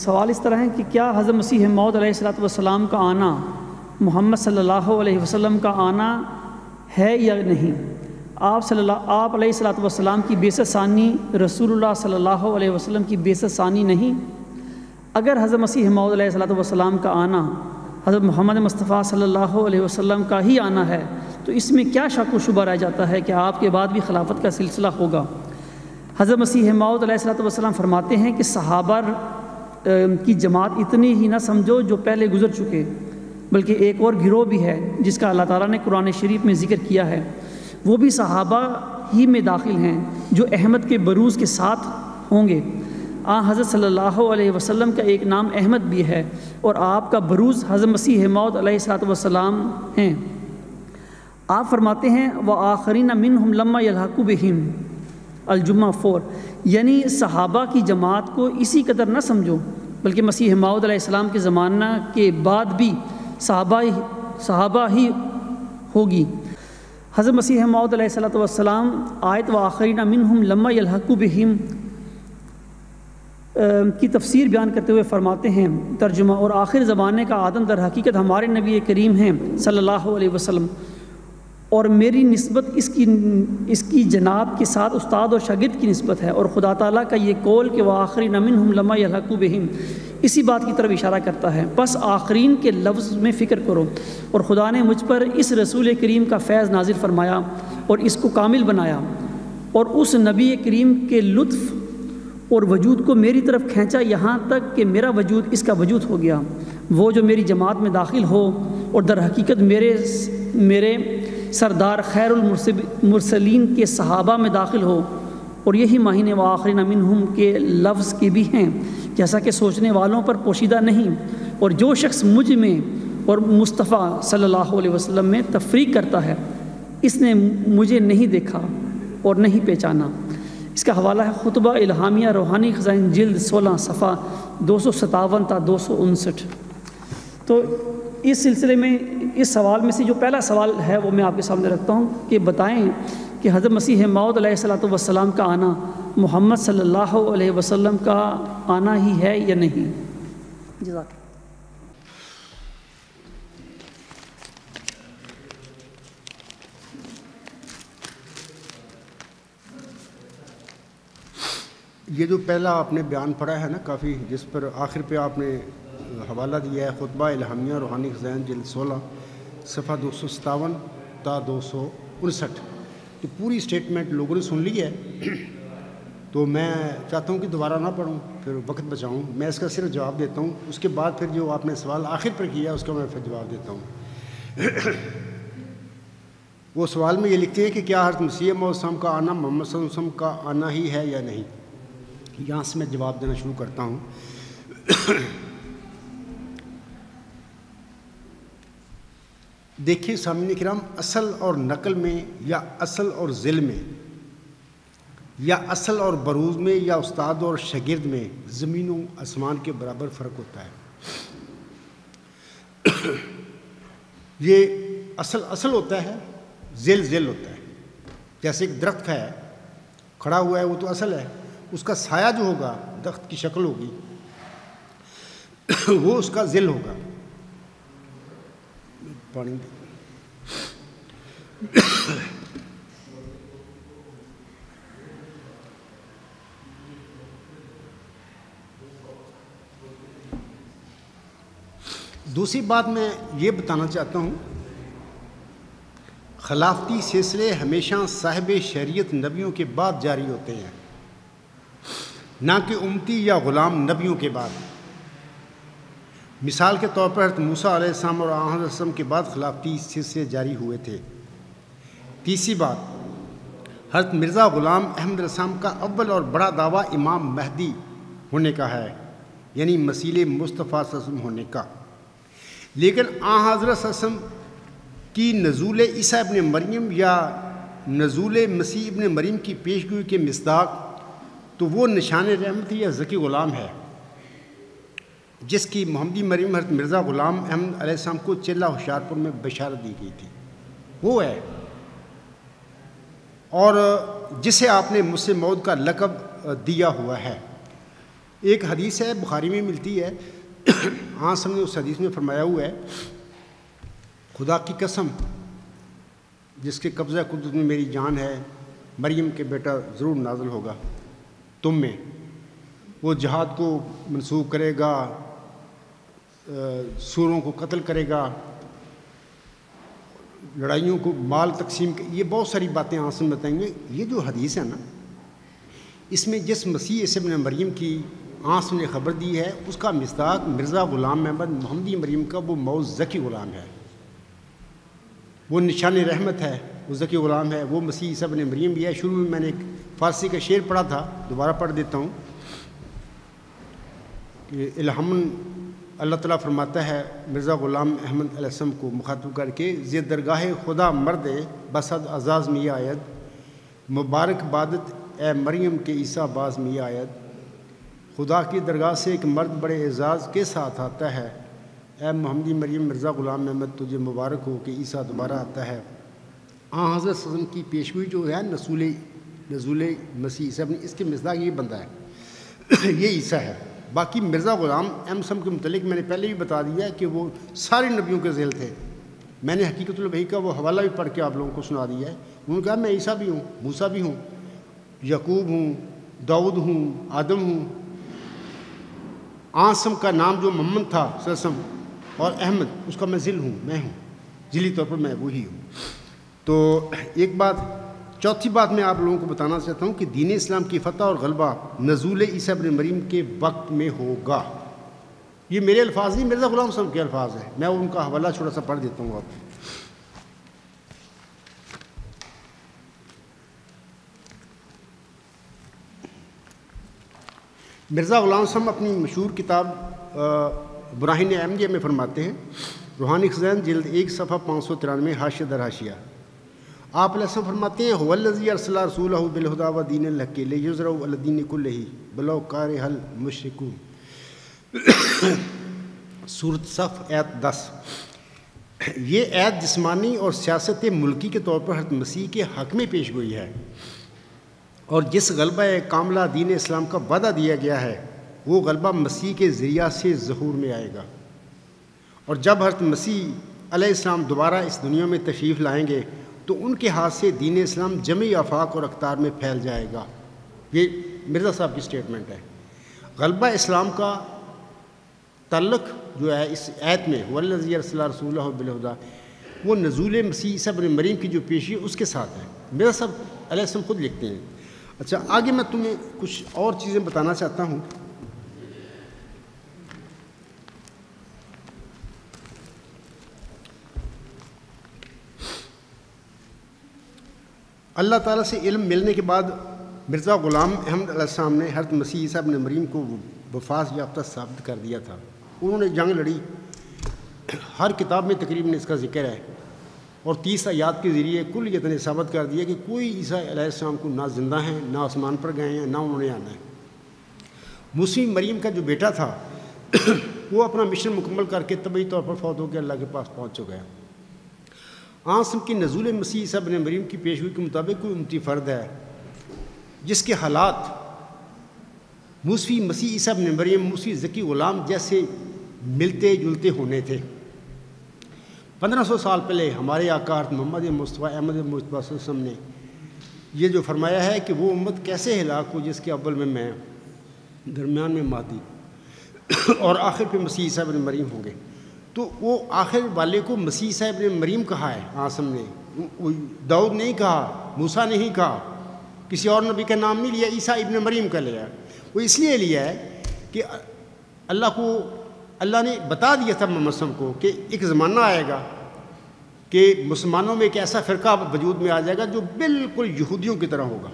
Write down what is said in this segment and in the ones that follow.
سوال اس طرح ہے کہ کیا حضرت مسیح موعود علیہ الصلوۃ والسلام کا آنا محمد صلی اللہ علیہ وسلم کا آنا ہے یا نہیں؟ آپ علیہ الصلوۃ والسلام کی بعثت ثانی رسول اللہ صلی اللہ علیہ وسلم کی بعثت ثانی نہیں؟ اگر حضرت مسیح موعود علیہ الصلوۃ والسلام کا آنا حضرت محمد مصطفیٰ صلی اللہ علیہ وسلم کا ہی آنا ہے تو اس میں کیا شک و شبہ رہ جاتا ہے کہ آپ کے بعد بھی خلافت کا سلسلہ ہوگا؟ حضرت مسیح موعود علیہ الصلوۃ والسلام فرماتے ہیں کہ صحابہ کی جماعت اتنی ہی نہ سمجھو جو پہلے گزر چکے، بلکہ ایک اور گروہ بھی ہے جس کا اللہ تعالیٰ نے قرآن شریف میں ذکر کیا ہے، وہ بھی صحابہ ہی میں داخل ہیں جو احمد کے بروز کے ساتھ ہوں گے۔ حضرت صلی اللہ علیہ وسلم کا ایک نام احمد بھی ہے اور آپ کا بروز حضرت مسیح موعود علیہ الصلوۃ والسلام ہیں۔ آپ فرماتے ہیں وآخرین منہم لما یلحقوا بہم، الجمعہ 4، یعنی صحابہ کی جماعت کو اسی قدر نہ سمجھو بلکہ مسیح موعود علیہ السلام کے زمانہ کے بعد بھی صحابہ ہی ہوگی۔ حضرت مسیح موعود علیہ الصلوۃ والسلام آیت وآخرین منہم لما یلحقوا بہم کی تفسیر بیان کرتے ہوئے فرماتے ہیں ترجمہ، اور آخر زمانے کا آدم در حقیقت ہمارے نبی کریم ہیں صلی اللہ علیہ وسلم، اور میری نسبت اس کی جناب کے ساتھ استاد اور شاگرد کی نسبت ہے، اور خدا تعالیٰ کا یہ قول کہ وآخرین منہم لما یلحقوا بہم اسی بات کی طرف اشارہ کرتا ہے۔ بس آخرین کے لفظ میں فکر کرو، اور خدا نے مجھ پر اس رسول کریم کا فیض نازل فرمایا اور اس کو کامل بنایا، اور اس نبی کریم کے لطف اور وجود کو میری طرف کھینچا یہاں تک کہ میرا وجود اس کا وجود ہو گیا۔ وہ جو میری جماعت میں داخل ہو اور در حقیقت میرے سردار خیر المرسلین کے صحابہ میں داخل ہو، اور یہی معنی وآخرین منہم کے لفظ کے بھی ہیں، جیسا کہ سوچنے والوں پر پوشیدہ نہیں، اور جو شخص مجھ میں اور مصطفیٰ صلی اللہ علیہ وسلم میں تفریق کرتا ہے اس نے مجھے نہیں دیکھا اور نہیں پہچانا۔ اس کا حوالہ ہے خطبہ الہامیہ روحانی خزائن جلد 16 صفحہ 257 تا 259۔ تو اس سلسلے میں اس سوال میں سے جو پہلا سوال ہے وہ میں آپ کے سامنے رکھتا ہوں کہ بتائیں کہ حضرت مسیح موعود علیہ الصلوۃ والسلام کا آنا محمد صلی اللہ علیہ وسلم کا آنا ہی ہے یا نہیں؟ جزاک۔ یہ جو پہلا آپ نے بیان پڑھا ہے نا کافی، جس پر آخر پہ آپ نے حوالہ دیا ہے خطبہ الہامیہ روحانی خزائن جلد 16 صفحہ 257 تا 259، تو پوری اسٹیٹمنٹ لوگوں نے سن لی ہے، تو میں چاہتا ہوں کہ دوبارہ نہ پڑھوں، پھر وقت بچاؤں، میں اس کا صرف جواب دیتا ہوں، اس کے بعد پھر جو آپ نے سوال آخر پر کیا اس کا میں پھر جواب دیتا ہوں۔ وہ سوال میں یہ لکھتے ہیں کہ کیا حضرت مسیح موعود صلی اللہ علیہ وسلم کا آنا محمد صلی اللہ علیہ وسلم کا آنا ہی ہے یا نہیں؟ یہاں سے میں جواب دینا شروع کرتا ہوں۔ دیکھیں سامعین کرام، اصل اور نقل میں یا اصل اور ذل میں یا اصل اور بروز میں یا استاد اور شاگرد میں زمین و آسمان کے برابر فرق ہوتا ہے۔ یہ اصل ہوتا ہے، ذل ہوتا ہے۔ جیسے ایک درخت ہے کھڑا ہوا ہے وہ تو اصل ہے، اس کا سایہ جو ہوگا درخت کی شکل ہوگی وہ اس کا ذل ہوگا۔ پانی دوسری بات میں یہ بتانا چاہتا ہوں، خلافتی سلسلے ہمیشہ صاحب شریعت نبیوں کے بعد جاری ہوتے ہیں، نہ کہ امتی یا غلام نبیوں کے بعد۔ مثال کے طور پر حضرت موسیٰ علیہ السلام اور آن حضرت وسلم کے بعد خلافتی سلسلے جاری ہوئے تھے۔ تیسری بات، حضرت مرزا غلام احمد علیہ السلام کا اول اور بڑا دعویٰ امام مہدی ہونے کا ہے، یعنی مسیح مصطفیٰ صلی اللہ علیہ وسلم ہونے کا، لیکن آن حضرت صلی اللہ علیہ وسلم کی نزول عیسیٰ ابن مریم یا نزول مسیح ابن مریم کی پیشگوئی کے مصداق تو وہ نشان رحمت یا ذکی غلام ہے، جس کی محمدی مریم حضرت مرزا غلام احمد علیہ السلام کو چلہ ہوشیارپور میں بشارت دی گئی تھی، وہ ہے، اور جسے آپ نے مسیح موعود کا لقب دیا ہوا ہے۔ ایک حدیث ہے بخاری میں ملتی ہے، آن سب نے اس حدیث میں فرمایا ہوا ہے، خدا کی قسم جس کے قبضہ قدرت میں میری جان ہے، مریم کے بیٹا ضرور نازل ہوگا تم میں، وہ جہاد کو منسوخ کرے گا، سوروں کو قتل کرے گا، لڑائیوں کو مال تقسیم، یہ بہت ساری باتیں آسن بتائیں گے۔ یہ جو حدیث ہے نا، اس میں جس مسیح عیسی ابن مریم کی آنس نے خبر دی ہے، اس کا مصداق مرزا غلام محمد محمدی مریم کا وہ موز ذکی غلام ہے، وہ نشان رحمت ہے، وہ ذکی غلام ہے، وہ مسیح عیسی ابن مریم بھی ہے۔ شروع میں نے ایک فارسی کا شعر پڑھا تھا، دوبارہ پڑھ دیتا ہوں کہ الہمن اللہ تعالیٰ فرماتا ہے مرزا غلام احمد علیہ السلام کو مخاطب کر کے، زی درگاہ خدا مرد بسد اعزاز می آید، مبارک بادت اے مریم کے عیسیٰ باز می آید، خدا کی درگاہ سے ایک مرد بڑے اعزاز کے ساتھ آتا ہے، اے محمدی مریم مرزا غلام احمد تجھے مبارک ہو کہ عیسیٰ دوبارہ آتا ہے۔ حضرت صلی اللہ علیہ وسلم کی پیشگوئی جو ہے نزول مسیح عیسیٰ ابن، اس کے مصداق یہ بندہ ہے، یہ عیسیٰ ہے۔ باقی مرزا غلام احمد صاحب کے متعلق میں نے پہلے بھی بتا دیا ہے کہ وہ سارے نبیوں کے ذیل تھے۔ میں نے حقیقت الوحی کا وہ حوالہ بھی پڑھ کے آپ لوگوں کو سنا دیا ہے۔ انہوں نے کہا میں عیسیٰ بھی ہوں، موسیٰ بھی ہوں، یعقوب ہوں، داؤد ہوں، آدم ہوں۔ آسم کا نام جو محمد تھا صلی اللہ علیہ وسلم اور احمد، اس کا میں ذل ہوں، میں ہوں، ذلی طور پر میں وہی ہوں۔ تو ایک بات، چوتھی بات میں آپ لوگوں کو بتانا چاہتا ہوں کہ دین اسلام کی فتح اور غلبہ نزول عیسیٰ ابن مریم کے وقت میں ہوگا۔ یہ میرے الفاظ نہیں، مرزا غلام صاحب کے الفاظ ہیں، میں ان کا حوالہ چھوٹا سا پڑھ دیتا ہوں آپ۔ مرزا غلام صاحب اپنی مشہور کتاب براہین احمدیہ میں فرماتے ہیں، روحانی خزائن جلد 1 صفحہ 593 حاشیہ در حاشیہ، آپ علیہ السلام فرماتے ہیں، هو الذی ارسل رسولہ بالہدی ودین الحق لیظہرہ علی الدین کلہ ولو کرہ المشرکون۔ سورۃ صف آیت 10۔ یہ آیت جسمانی اور سیاست ملکی کے طور پر حضرت مسیح کے حق میں پیش گوئی ہے، اور جس غلبہ کاملہ دین اسلام کا وعدہ دیا گیا ہے وہ غلبہ مسیح کے ذریعہ سے ظہور میں آئے گا، اور جب حضرت مسیح علیہ السلام دوبارہ اس دنیا میں تشریف لائیں گے تو ان کے ہاتھ سے دین اسلام جمعی آفاق اور اقطار میں پھیل جائے گا۔ یہ مرزا صاحب کی سٹیٹمنٹ ہے۔ غلبہ اسلام کا تعلق جو ہے اس آیت میں، والذی ارسل رسولہ بالہدی، وہ نزول مسیح عیسیٰ ابن مریم کی جو پیشی ہے اس کے ساتھ ہے۔ مرزا صاحب علیہ السلام خود لکھتے ہیں۔ اچھا، آگے میں تمہیں کچھ اور چیزیں بتانا چاہتا ہوں۔ اللہ تعالیٰ سے علم ملنے کے بعد مرزا غلام احمد علیہ السلام نے حضرت مسیح عیسیٰ ابن مریم کو وفات یافتہ ثابت کر دیا تھا۔ انہوں نے جنگ لڑی، ہر کتاب میں تقریباً اس کا ذکر ہے، اور 30 آیات کے ذریعے کل یہ ثابت کر دیا کہ کوئی عیسیٰ علیہ السلام کو نہ زندہ ہیں، نہ آسمان پر گئے ہیں، نہ انہوں نے آنا ہے۔ موسی مریم کا جو بیٹا تھا وہ اپنا مشن مکمل کر کے طبعی طور پر فوت ہو کے اللہ کے پاس پہنچ چکا ہے۔ آسم کی نزول مسیح عیسیٰ ابن مریم کی پیشگوئی کے مطابق کوئی امتی فرد ہے جس کے حالات موسی مسیح عیسیٰ ابن مریم، موسی ذکی غلام جیسے ملتے جلتے ہونے تھے۔ 1500 سال پہلے ہمارے آقا حضرت محمد مصطفیٰ احمد مصطفیٰ صلی اللہ علیہ وسلم نے یہ جو فرمایا ہے کہ وہ امت کیسے ہلاک ہو جس کے اول میں درمیان میں مہدی اور آخر پہ مسیح عیسیٰ ابن مریم ہوں گے، تو وہ آخر والے کو مسیح عیسیٰ ابن مریم کہا ہے آسم نے، داؤد نہیں کہا، موسیٰ نہیں کہا، کسی اور نبی کا نام نہیں لیا، عیسیٰ ابن مریم کا لیا۔ وہ اس لیے لیا ہے کہ اللہ نے بتا دیا تھا محمد صلی اللہ علیہ وسلم کو کہ ایک زمانہ آئے گا کہ مسلمانوں میں ایک ایسا فرقہ وجود میں آ جائے گا جو بالکل یہودیوں کی طرح ہوگا،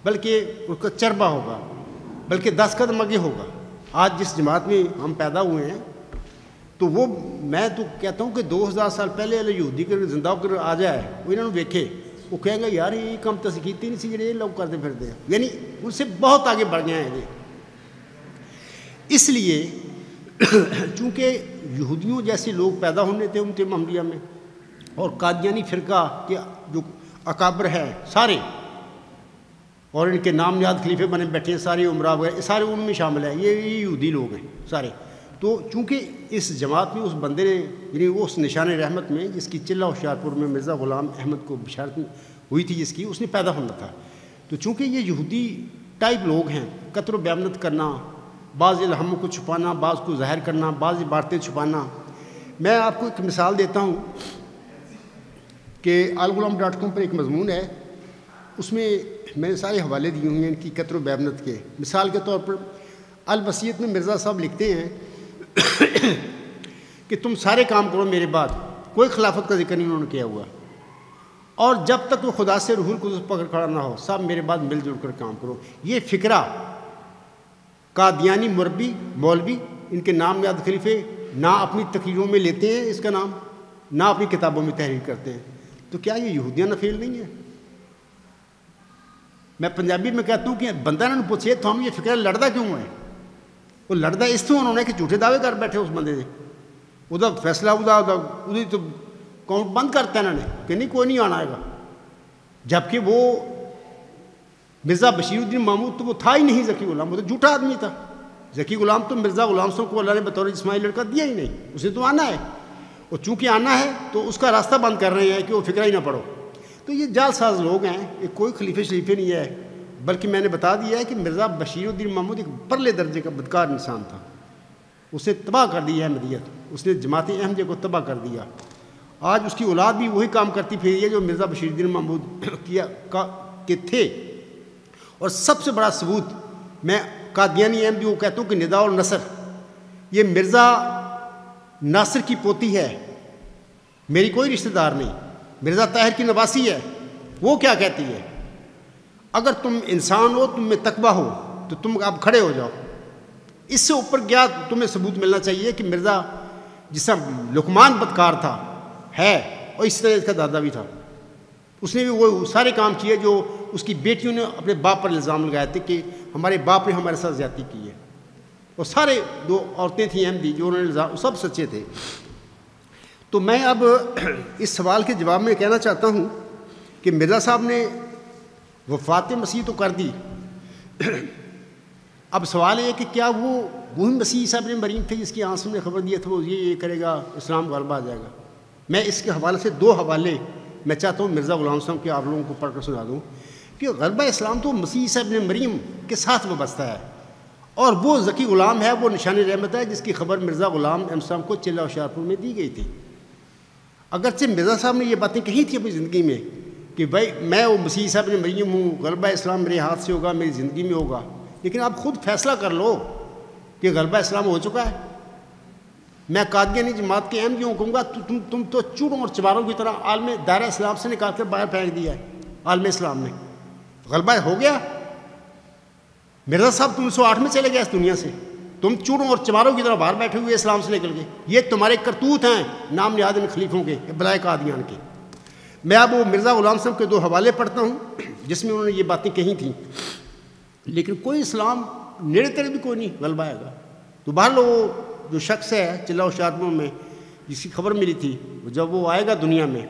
بلکہ اس کا چربا ہوگا، بلکہ 10 قدم آگے ہوگا۔ آج جس جماعت میں ہم پیدا ہوئے ہیں تو وہ میں تو کہتا ہوں کہ 2000 سال پہلے یہودی کے زندہ ہو کر آ جائے، وہ انہوں نے ویکھے، وہ کہیں گے یار یہ کام تو کیتی نہیں سی جڑے یہ لوگ کرتے پھرتے ہیں، یعنی ان سے بہت آگے بڑھ گئے ہیں۔ اس لیے چونکہ یہودیوں جیسے لوگ پیدا ہونے تھے امت محمدیہ میں، اور قادیانی فرقہ کے جو اکابر ہے سارے، اور ان کے نام نہاد خلیفے بنے بیٹھے ہیں، سارے عمرا وغیرہ سارے ان میں شامل ہیں، یہ یہودی لوگ ہیں سارے۔ تو چونکہ اس جماعت میں اس بندے نے یعنی اس نشان رحمت میں جس کی چلہ ہوشیارپور میں مرزا غلام احمد کو بشارت ہوئی تھی، جس کی اس نے پیدا ہونا تھا، تو چونکہ یہ یہودی ٹائپ لوگ ہیں، قتل و بیامنت کرنا، بعض الہموں کو چھپانا، بعض کو ظاہر کرنا، بعض عبارتیں چھپانا۔ میں آپ کو ایک مثال دیتا ہوں کہ alغلام.com پر ایک مضمون ہے، اس میں میں نے سارے حوالے دیے ہوئے ہیں ان کی قتل و بیامنت کے۔ مثال کے طور پر الوصیت میں مرزا صاحب لکھتے ہیں کہ تم سارے کام کرو میرے بعد، کوئی خلافت کا ذکر نہیں انہوں نے کیا ہوا، اور جب تک وہ خدا سے روح القدس پکڑ کھڑا نہ ہو سب میرے بعد مل جل کر کام کرو۔ یہ فکرہ قادیانی مربی مولوی ان کے نام نہاد خلیفے نہ اپنی تقریروں میں لیتے ہیں اس کا نام، نہ اپنی کتابوں میں تحریر کرتے ہیں، تو کیا یہ یہودیاں نہ فیل نہیں ہے؟ میں پنجابی میں کہتا ہوں کہ بندہ نے پوچھے تو ہم یہ فکر لڑتا کیوں ہے؟ وہ لڑتا اس طرح انہوں نے کہ جھوٹے دعوے کر بیٹھے اس بندے سے، وہ فیصلہ ادھر تو اکاؤنٹ بند کرتا ہے انہوں نے کہ نہیں کوئی نہیں آنا آئے گا، جبکہ وہ مرزا بشیر الدین محمود تو وہ تھا ہی نہیں ذکی غلام، وہ تو جھوٹا آدمی تھا۔ ذکی غلام تو مرزا غلام صاحب کو اللہ نے بطور جسمانی لڑکا دیا ہی نہیں، اسے تو آنا ہے، اور چونکہ آنا ہے تو اس کا راستہ بند کر رہے ہیں کہ وہ فکرہ ہی نہ پڑھو۔ تو یہ جال ساز لوگ ہیں، یہ کوئی خلیفہ شریفے نہیں ہے، بلکہ میں نے بتا دیا ہے کہ مرزا بشیر الدین محمود ایک پرلے درجے کا بدکار انسان تھا، اسے تباہ کر دی احمدیت، اس نے جماعت احمدیہ کو تباہ کر دیا۔ آج اس کی اولاد بھی وہی کام کرتی پھر ہے جو مرزا بشیر الدین محمود کے تھے۔ اور سب سے بڑا ثبوت میں قادیانی احمدی کو کہتا ہوں کہ ندا النصر یہ مرزا ناصر کی پوتی ہے، میری کوئی رشتہ دار نہیں، مرزا طاہر کی نواسی ہے۔ وہ کیا کہتی ہے؟ اگر تم انسان ہو، تم میں تقویٰ ہو تو تم اب کھڑے ہو جاؤ، اس سے اوپر کیا تمہیں ثبوت ملنا چاہیے کہ مرزا جس طرح لقمان بدکار تھا ہے، اور اس طرح اس کا دادا بھی تھا، اس نے بھی وہ سارے کام کیے جو اس کی بیٹیوں نے اپنے باپ پر الزام لگائے تھے کہ ہمارے باپ نے ہمارے ساتھ زیادتی کی ہے، اور سارے دو عورتیں تھیں احمدی جو انہوں نے الزام سب سچے تھے۔ تو میں اب اس سوال کے جواب میں کہنا چاہتا ہوں کہ مرزا صاحب نے وفات مسیح تو کر دی، اب سوال یہ کہ کیا وہ وہی مسیح عیسیٰ ابن مریم تھے جس کی آنسو نے خبر دیا تھا وہ یہ کرے گا، اسلام غالب آ جائے گا؟ میں اس کے حوالے سے دو حوالے میں چاہتا ہوں مرزا غلام صاحب کے آپ لوگوں کو پڑھ کر سنا دوں کہ غلبہ اسلام تو مسیح عیسیٰ ابن مریم کے ساتھ وابستہ ہے، اور وہ ذکی غلام ہے، وہ نشان رحمت ہے جس کی خبر مرزا غلام احمد صاحب کو چلہ ہوشیارپور میں دی گئی تھی۔ اگرچہ مرزا صاحب نے یہ باتیں کہی تھیں اپنی زندگی میں کہ بھائی میں وہ مسیح عیسیٰ ابن مریم ہوں، غلبہ اسلام میرے ہاتھ سے ہوگا، میری زندگی میں ہوگا، لیکن آپ خود فیصلہ کر لو کہ غلبہ اسلام ہو چکا ہے۔ میں قادیانی جماعت کے احمدیوں کو کہوں گا تم تو چوڑوں اور چماروں کی طرح عالم دائرہ اسلام سے نکال کر باہر پھینک دیا ہے، عالم اسلام نے غلبہ ہو گیا۔ مرزا صاحب تم 1908 میں چلے گئے اس دنیا سے، تم چوڑوں اور چماروں کی طرح باہر بیٹھے ہوئے اسلام سے نکل گئے، یہ تمہارے کرتوت ہیں نام نہاد ان خلیفوں کے بلائے قادیان کے۔ میں اب وہ مرزا غلام صاحب کے دو حوالے پڑھتا ہوں جس میں انہوں نے یہ باتیں کہی تھیں، لیکن کوئی اسلام نیڑے تیرے بھی کوئی نہیں غلبہ آئے گا۔ تو باہر وہ جو شخص ہے چلہ ہوشیارپور میں جس کی خبر ملی تھی، جب وہ آئے گا دنیا میں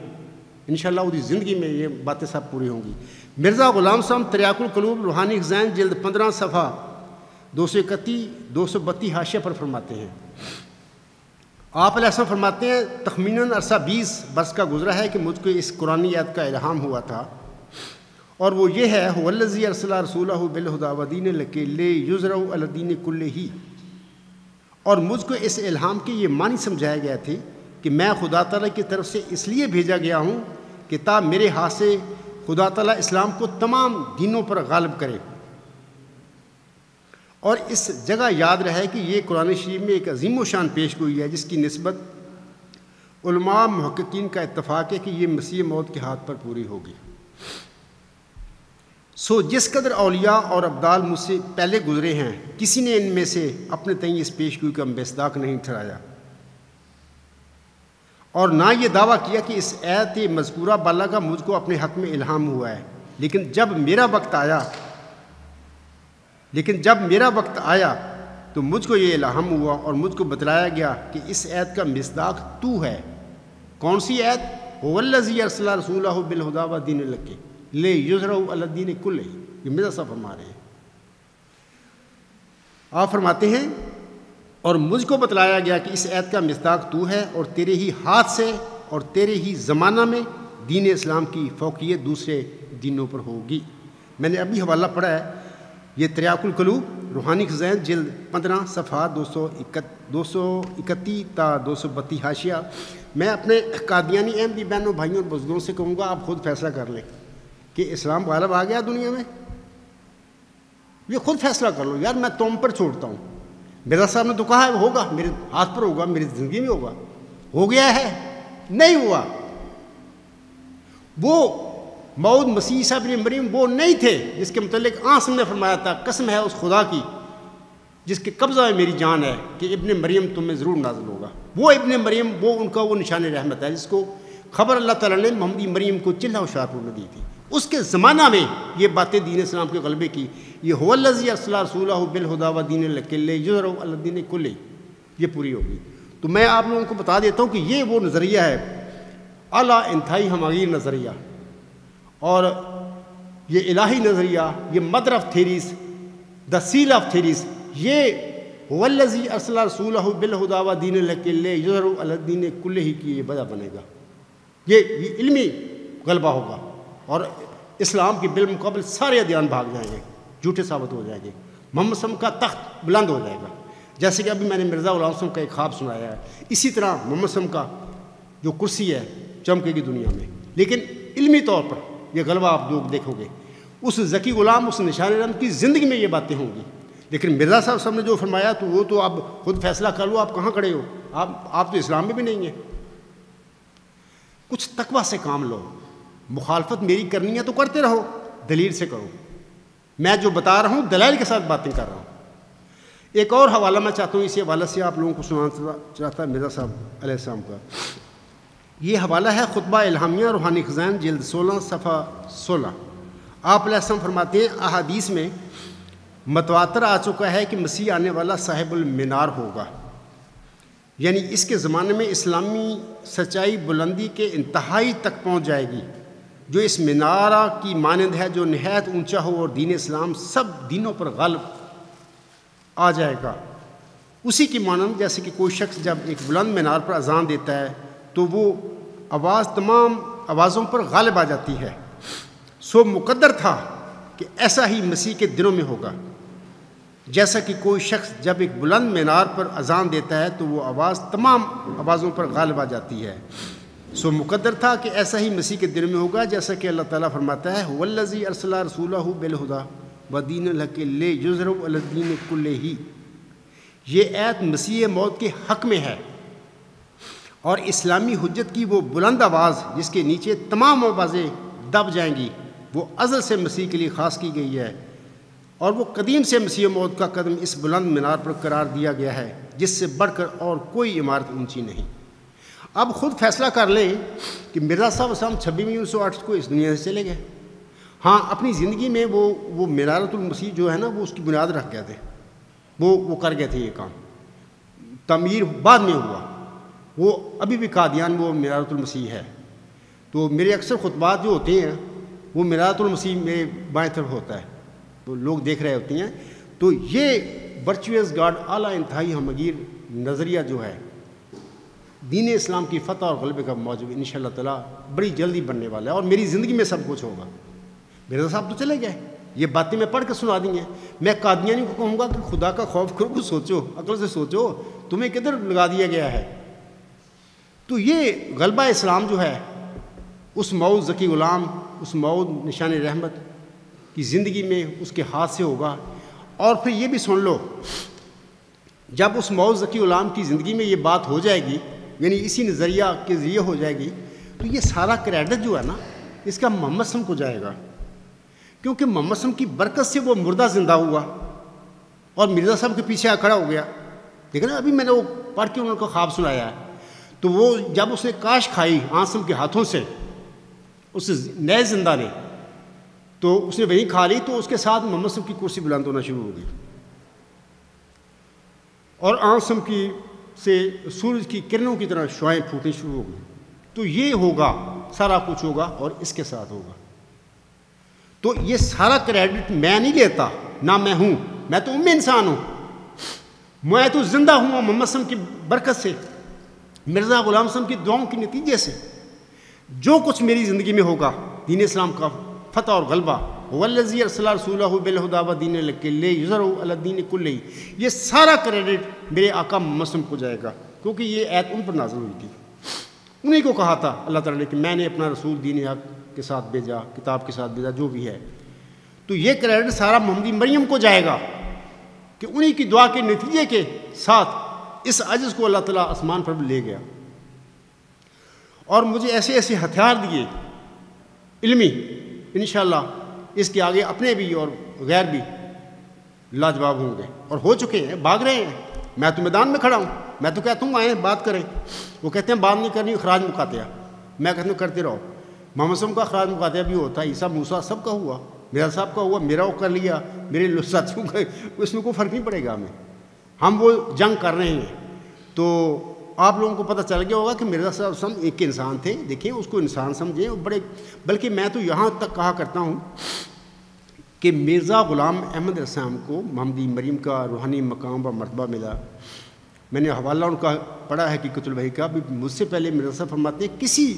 انشاءاللہ اس کی زندگی میں یہ باتیں سب پوری ہوں گی۔ مرزا غلام صاحب تریاق القلوب روحانی خزائن جلد 15 صفحہ 231 232 حاشیہ پر فرماتے ہیں، آپ علیہ السلام فرماتے ہیں تخمیناً عرصہ 20 برس کا گزرا ہے کہ مجھ کو اس قرآنی آیت کا الہام ہوا تھا، اور وہ یہ ہے هو الذی ارسل رسولہ بالہدی ودین الحق لیظہرہ علی الدین کلہ، اور مجھ کو اس الہام کے یہ معنی سمجھایا گیا تھے کہ میں خدا تعالیٰ کی طرف سے اس لیے بھیجا گیا ہوں کہ تا میرے ہاتھ سے خدا تعالیٰ اسلام کو تمام دینوں پر غالب کرے۔ اور اس جگہ یاد رہے کہ یہ قرآن شریف میں ایک عظیم و شان پیش گوئی ہے جس کی نسبت علماء محققین کا اتفاق ہے کہ یہ مسیح موعود کے ہاتھ پر پوری ہوگی۔ سو جس قدر اولیاء اور ابدال مجھ سے پہلے گزرے ہیں کسی نے ان میں سے اپنے تئیں اس پیش گوئی کا مصداق نہیں ٹھہرایا، اور نہ یہ دعویٰ کیا کہ اس آیت مذکورہ بالا کا مجھ کو اپنے حق میں الہام ہوا ہے، لیکن جب میرا وقت آیا تو مجھ کو یہ الہام ہوا اور مجھ کو بتلایا گیا کہ اس آیت کا مصداق تو ہے۔ کون سی آیت؟ هو الذی ارسل رسولہ بالہدی ودین الحق، لے یظہرہ علی الدین کلہ، یہ مرزا صاحب فرما رہے ہیں۔ آپ فرماتے ہیں اور مجھ کو بتلایا گیا کہ اس آیت کا مصداق تو ہے، اور تیرے ہی ہاتھ سے اور تیرے ہی زمانہ میں دین اسلام کی فوقیت دوسرے دینوں پر ہوگی۔ میں نے ابھی حوالہ پڑھا ہے، یہ تریاق القلوب روحانی خزائن جلد 15 صفحہ 231 تا 232 حاشیہ۔ میں اپنے قادیانی احمدی بہنوں بھائیوں اور بزرگوں سے کہوں گا آپ خود فیصلہ کر لیں کہ اسلام غالب آ گیا دنیا میں، یہ خود فیصلہ کر لو یار، میں تم پر چھوڑتا ہوں۔ مرزا صاحب نے تو کہا ہے ہوگا، میرے ہاتھ پر ہوگا، میری زندگی میں ہوگا، ہو گیا ہے؟ نہیں ہوا۔ وہ موعود مسیح عیسیٰ ابن مریم وہ نہیں تھے جس کے متعلق آنسم نے فرمایا تھا قسم ہے اس خدا کی جس کے قبضہ میں میری جان ہے کہ ابن مریم تم میں ضرور نازل ہوگا۔ وہ ابن مریم وہ ان کا وہ نشان رحمت ہے جس کو خبر اللہ تعالیٰ نے محمدی مریم کو چلہ و شارپور میں دی تھی۔ اس کے زمانہ میں یہ باتیں دین اسلام کے غلبے کی، یہ هو الذی ارسل رسولہ بالہدی ودین الحق لیظہرہ علی الدین کلہ، یہ پوری ہوگی۔ تو میں آپ لوگوں کو بتا دیتا ہوں کہ یہ وہ نظریہ ہے، اعلیٰ انتہائی ہمغیر نظریہ، اور یہ الہی نظریہ، یہ mother of theories, the seal of theories, یہ هو الذی ارسل رسولہ بالہدی ودین الحق لیظہرہ علی الدین کلہ کی یہ وجہ بنے گا۔ یہ علمی غلبہ ہوگا اور اسلام کے بالمقابل سارے ادیان بھاگ جائیں گے، جھوٹے ثابت ہو جائیں گے، محمد صلی اللہ علیہ وسلم کا تخت بلند ہو جائے گا۔ جیسے کہ ابھی میں نے مرزا غلام صاحب کا ایک خواب سنایا ہے، اسی طرح محمد صلی اللہ علیہ وسلم کا جو کرسی ہے چمکے گی دنیا میں۔ لیکن علمی طور پر یہ غلبہ آپ لوگ دیکھو گے، اس ذکی غلام، اس نشان رحمت کی زندگی میں یہ باتیں ہوں گی۔ لیکن مرزا صاحب نے جو فرمایا تو وہ تو آپ خود فیصلہ کر لو، آپ کہاں کھڑے ہو، آپ تو اسلام میں بھی نہیں ہیں۔ کچھ تقویٰ سے کام لو، مخالفت میری کرنی ہے تو کرتے رہو، دلیل سے کرو۔ میں جو بتا رہا ہوں دلائل کے ساتھ باتیں کر رہا ہوں۔ ایک اور حوالہ میں چاہتا ہوں، اسی حوالے سے آپ لوگوں کو سنانا چاہتا ہے مرزا صاحب علیہ السلام کا۔ یہ حوالہ ہے خطبہ الہامیہ روحانی خزائن جلد 16 صفحہ 16۔ آپ علیہ السلام فرماتے ہیں احادیث میں متواتر آ چکا ہے کہ مسیح آنے والا صاحب المنار ہوگا، یعنی اس کے زمانے میں اسلامی سچائی بلندی کے انتہائی تک پہنچ جائے گی، جو اس مینارہ کی مانند ہے، جو نہایت اونچا ہو اور دین اسلام سب دینوں پر غالب آ جائے گا۔ اسی کی مانند جیسے کہ کوئی شخص جب ایک بلند مینار پر اذان دیتا ہے تو وہ آواز تمام آوازوں پر غالب آ جاتی ہے، سو مقدر تھا کہ ایسا ہی مسیح کے دنوں میں ہوگا۔ جیسا کہ کوئی شخص جب ایک بلند مینار پر اذان دیتا ہے تو وہ آواز تمام آوازوں پر غالب آ جاتی ہے، سو مقدر تھا کہ ایسا ہی مسیح کے دن میں ہوگا، جیسا کہ اللہ تعالیٰ فرماتا ہے هو الذی ارسل رسولہ بالہدی ودین الحق لیظہرہ علی الدین کلہ۔ یہ آیت مسیح موت کے حق میں ہے، اور اسلامی حجت کی وہ بلند آواز جس کے نیچے تمام آوازیں دب جائیں گی، وہ ازل سے مسیح کے لیے خاص کی گئی ہے، اور وہ قدیم سے مسیح موت کا قدم اس بلند مینار پر قرار دیا گیا ہے جس سے بڑھ کر اور کوئی عمارت اونچی نہیں۔ اب خود فیصلہ کر لیں کہ مرزا صاحب 26/1908 کو اس دنیا سے چلے گئے۔ ہاں، اپنی زندگی میں وہ منارۃ المسیح جو ہے نا، وہ اس کی بنیاد رکھ گئے تھے، وہ کر گئے تھے یہ کام، تعمیر بعد میں ہوا۔ وہ ابھی بھی قادیان وہ منارۃ المسیح ہے۔ تو میرے اکثر خطبات جو ہوتے ہیں وہ منارۃ المسیح میرے بائیں طرف ہوتا ہے، تو لوگ دیکھ رہے ہوتے ہیں۔ تو یہ ورچوئس گاڈ اعلیٰ انتہائی ہمگیر نظریہ جو ہے دین اسلام کی فتح اور غلبے کا موجب انشاءاللہ تعالیٰ بڑی جلدی بننے والا ہے، اور میری زندگی میں سب کچھ ہوگا۔ مرزا صاحب تو چلے گئے، یہ باتیں میں پڑھ کے سنا دی ہیں۔ میں قادیانی کو کہوں گا کہ خدا کا خوف کرو، سوچو، عقل سے سوچو، تمہیں کدھر لگا دیا گیا ہے۔ تو یہ غلبہ اسلام جو ہے اس موعود ذکی غلام، اس موعود نشان رحمت کی زندگی میں اس کے ہاتھ سے ہوگا۔ اور پھر یہ بھی سن لو، جب اس موعود ذکی غلام کی زندگی میں یہ بات ہو جائے گی، یعنی اسی نظریہ کے ذریعے ہو جائے گی، تو یہ سارا کریڈٹ جو ہے نا اس کا محمد صلی اللہ علیہ وسلم کو جائے گا، کیونکہ محمد صلی اللہ علیہ وسلم کی برکت سے وہ مردہ زندہ ہوا اور مرزا صاحب کے پیچھے آ کھڑا ہو گیا۔ دیکھیں نا، ابھی میں نے وہ پڑھ کے انہوں کو خواب سنایا ہے۔ تو وہ جب اس نے کاش کھائی آنسم کے ہاتھوں سے اس نئے زندہ نے، تو اس نے وہیں کھا لی، تو اس کے ساتھ محمد صلی اللہ علیہ وسلم کی کرسی بلند ہونا شروع ہو گئی، اور آنسم کی سے سورج کی کرنوں کی طرح شعائیں پھوٹنی شروع ہو گئی۔ تو یہ ہوگا، سارا کچھ ہوگا اور اس کے ساتھ ہوگا۔ تو یہ سارا کریڈٹ میں نہیں لیتا، نہ میں ہوں، میں تو انسان ہوں، میں تو زندہ ہوں محمد صلی اللہ علیہ وسلم کی برکت سے، مرزا غلام صاحب کی دعاؤں کے نتیجے سے۔ جو کچھ میری زندگی میں ہوگا دین اسلام کا فتح اور غلبہ، والذی ارسل رسولہ بالہدی ودین الحق لیظہرہ علی الدین کلہ، یہ سارا کریڈٹ میرے آقا محمد صلی اللہ علیہ وسلم کو جائے گا، کیونکہ یہ آیت ان پر نازل ہوئی تھی۔ انہیں کو کہا تھا اللہ تعالیٰ نے کہ میں نے اپنا رسول دین حق کے ساتھ بھیجا، کتاب کے ساتھ بھیجا، جو بھی ہے، تو یہ کریڈٹ سارا محمدی مریم کو جائے گا کہ انہی کی دعا کے نتیجے کے ساتھ اس عجز کو اللہ تعالیٰ آسمان پر لے گیا، اور مجھے ایسے ایسے ہتھیار دیے علمی، انشاءاللہ اس کے آگے اپنے بھی اور غیر بھی لاجواب ہوں گے، اور ہو چکے ہیں، بھاگ رہے ہیں۔ میں تو میدان میں کھڑا ہوں، میں تو کہتا ہوں آئیں بات کریں، وہ کہتے ہیں بات نہیں کرنی، اخراج مقاطعہ، میں کہتا ہوں کرتے رہو۔ محمد صلی اللہ علیہ وسلم کا اخراج مقاطعہ بھی ہوتا ہے، عیسیٰ موسیٰ سب کا ہوا، میرا صاحب کا ہوا، میرا وہ کر لیا، میرے ساتھیوں کا، اس میں کوئی فرق نہیں پڑے گا ہمیں، ہم وہ جنگ کر رہے ہیں۔ تو آپ لوگوں کو پتہ چل گیا ہوگا کہ مرزا صاحب وسلم ایک انسان تھے، دیکھیں اس کو انسان سمجھیں، بڑے، بلکہ میں تو یہاں تک کہا کرتا ہوں کہ مرزا غلام احمد رسام کو محمدی مریم کا روحانی مقام و مرتبہ ملا۔ میں نے حوالہ ان کا پڑھا ہے حقیقت الوحی کا، بھی مجھ سے پہلے مرزا صاحب فرماتے ہیں کسی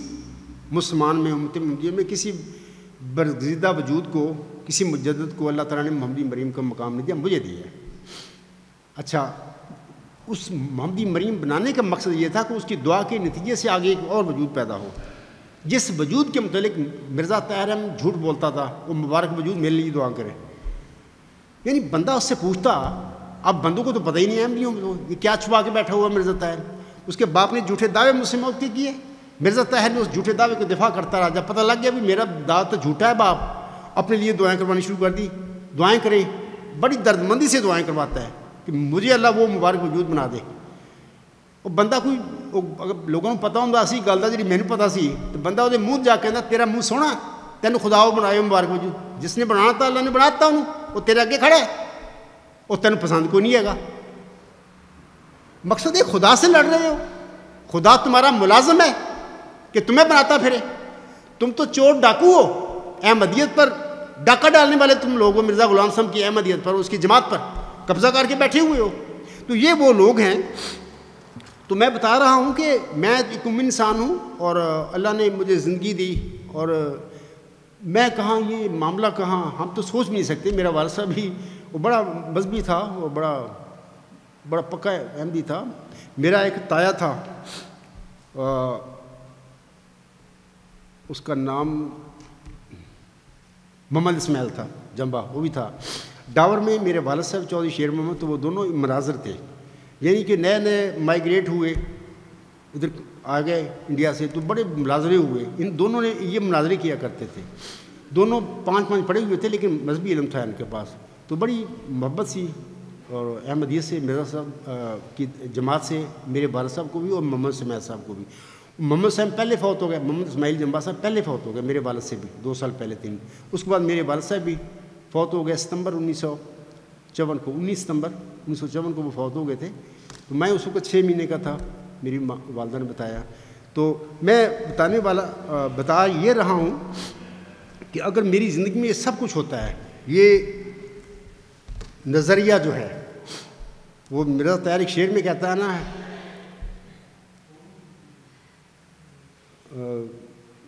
مسلمان میں، امت محمدیہ میں کسی برگزیدہ وجود کو، کسی مجدد کو اللہ تعالیٰ نے محمدی مریم کا مقام نہیں دیا، مجھے دیا ہے۔ اچھا، اس محمدی مریم بنانے کا مقصد یہ تھا کہ اس کی دعا کے نتیجے سے آگے ایک اور وجود پیدا ہو، جس وجود کے متعلق مرزا طاہر احمد جھوٹ بولتا تھا، وہ مبارک وجود میرے لیے دعا کرے۔ یعنی بندہ اس سے پوچھتا، اب بندوں کو تو پتہ ہی نہیں ہے احمدیوں کو یہ کیا چھپا کے بیٹھا ہوا مرزا طاہر۔ اس کے باپ نے جھوٹے دعوے مجھ سے موت کے کیے، مرزا طاہر نے اس جھوٹے دعوے کو دفاع کرتا رہا۔ جب پتہ لگ گیا بھی میرا دعویٰ تو جھوٹا ہے، باپ اپنے لیے دعائیں کروانی شروع کر دی، دعائیں کریں، بڑی دردمندی سے دعائیں کرواتا ہے کہ مجھے اللہ وہ مبارک وجود بنا دے۔ اور بندہ کوئی اگر لوگوں کو پتہ ہوتا سی گل جی میں پتہ سی، تو بندہ وہ منہ جا کے تیرا منہ سونا، تینوں خدا وہ بنایا مبارک وجود، جس نے بنانا تھا اللہ نے بناتا انہوں، وہ تیرے اگے کھڑا ہے، اور تینوں پسند کوئی نہیں ہے گا۔ مقصد ہے خدا سے لڑ رہے ہو، خدا تمہارا ملازم ہے کہ تمہیں بناتا پھرے، تم تو چور ڈاکو ہو، احمدیت پر ڈاکہ ڈالنے والے تم لوگ ہو، مرزا غلام صاحب کی احمدیت پر، اس کی جماعت پر قبضہ کر کے بیٹھے ہوئے ہو۔ تو یہ وہ لوگ ہیں۔ تو میں بتا رہا ہوں کہ میں ایک انسان ہوں، اور اللہ نے مجھے زندگی دی، اور میں کہاں یہ معاملہ کہاں ہم تو سوچ بھی نہیں سکتے۔ میرا والد صاحب بھی وہ بڑا مذہبی تھا، وہ بڑا پکا احمدی تھا۔ میرا ایک تایا تھا، اس کا نام محمد اسماعیل تھا، جمبا، وہ بھی تھا۔ ڈاور میں میرے والد صاحب چودھری شیر محمد، تو وہ دونوں مناظر تھے، یعنی کہ نئے نئے مائیگریٹ ہوئے ادھر آ گئے انڈیا سے، تو بڑے مناظرے ہوئے۔ ان دونوں نے یہ مناظرے کیا کرتے تھے، دونوں 5 پڑھے ہوئے تھے، لیکن مذہبی علم تھا ان کے پاس، تو بڑی محبت سی۔ اور احمدیت سے مرزا صاحب کی جماعت سے میرے والد صاحب کو بھی، اور محمد اسماعیل صاحب کو بھی۔ محمد صاحب پہلے فوت ہو گئے، محمد اسماعیل جمبا صاحب پہلے فوت ہو گئے میرے والد سے بھی 2 سال پہلے 3۔ اس کے بعد میرے والد صاحب بھی فوت ہو گئے ستمبر 1954 کو، 19 ستمبر 1954 کو وہ فوت ہو گئے تھے۔ تو میں اس وقت 6 مہینے کا تھا، میری والدہ نے بتایا۔ تو میں بتا یہ رہا ہوں کہ اگر میری زندگی میں یہ سب کچھ ہوتا ہے، یہ نظریہ جو ہے، وہ مرزا طاہر ایک شعر میں کہتا ہے نا،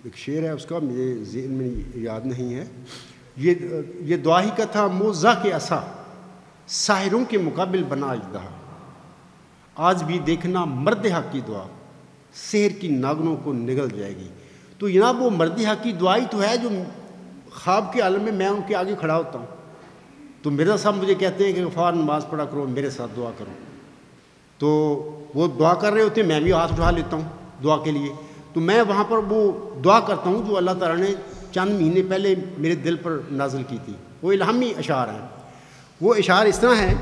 ایک شعر ہے اس کا، مجھے ذہن میں یاد نہیں ہے، یہ دعا ہی کا تھا، موزہ کے عصا ساحروں کے مقابل بنا اژدہا، آج بھی دیکھنا مرد حق کی دعا سحر کی ناگنوں کو نگل جائے گی۔ تو جناب وہ مرد حق کی دعا ہی تو ہے جو خواب کے عالم میں ان کے آگے کھڑا ہوتا ہوں۔ تو مرزا صاحب مجھے کہتے ہیں کہ غفار نماز پڑھا کرو، میرے ساتھ دعا کرو، تو وہ دعا کر رہے ہوتے ہیں، میں بھی ہاتھ اٹھا لیتا ہوں دعا کے لیے۔ تو میں وہاں پر وہ دعا کرتا ہوں جو اللہ تعالیٰ نے چند مہینے پہلے میرے دل پر نازل کی تھی، وہ الہامی اشعار ہیں۔ وہ اشعار اس طرح ہیں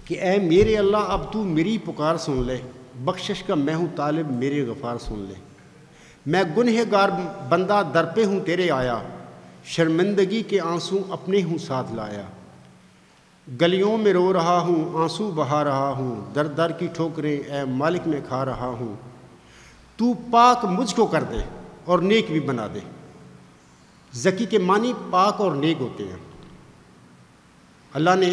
کہ اے میرے اللہ اب تو میری پکار سن لے، بخشش کا میں ہوں طالب میرے غفار سن لے، میں گنہگار بندہ در پہ ہوں تیرے آیا، شرمندگی کے آنسو اپنے ہوں ساتھ لایا، گلیوں میں رو رہا ہوں آنسو بہا رہا ہوں، در در کی ٹھوکریں اے مالک میں کھا رہا ہوں، تو پاک مجھ کو کر دے اور نیک بھی بنا دے، ذکی کے معنی پاک اور نیک ہوتے ہیں۔ اللہ نے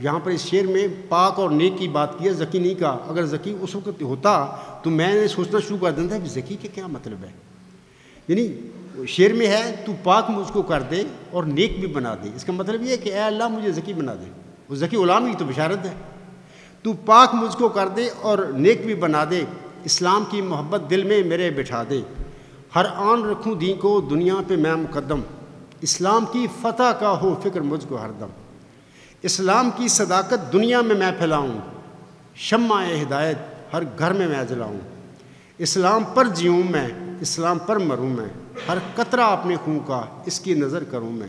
یہاں پر اس شعر میں پاک اور نیک کی بات کی ہے، ذکی نہیں کہا۔ اگر ذکی اس وقت ہوتا تو میں نے سوچنا شروع کر دیتا کہ ذکی کے کیا مطلب ہے، یعنی شعر میں ہے تو پاک مجھ کو کر دے اور نیک بھی بنا دے، اس کا مطلب یہ ہے کہ اے اللہ مجھے ذکی بنا دے۔ وہ ذکی غلام ہی تو بشارت ہے، تو پاک مجھ کو کر دے اور نیک بھی بنا دے، اسلام کی محبت دل میں میرے بٹھا دے، ہر آن رکھوں دین کو دنیا پہ میں مقدم، اسلام کی فتح کا ہو فکر مجھ کو ہر دم، اسلام کی صداقت دنیا میں پھیلاؤں، شمع ہدایت ہر گھر میں جلاؤں، اسلام پر جیوں میں اسلام پر مروں میں، ہر قطرہ اپنے خون کا اس کی نظر کروں میں۔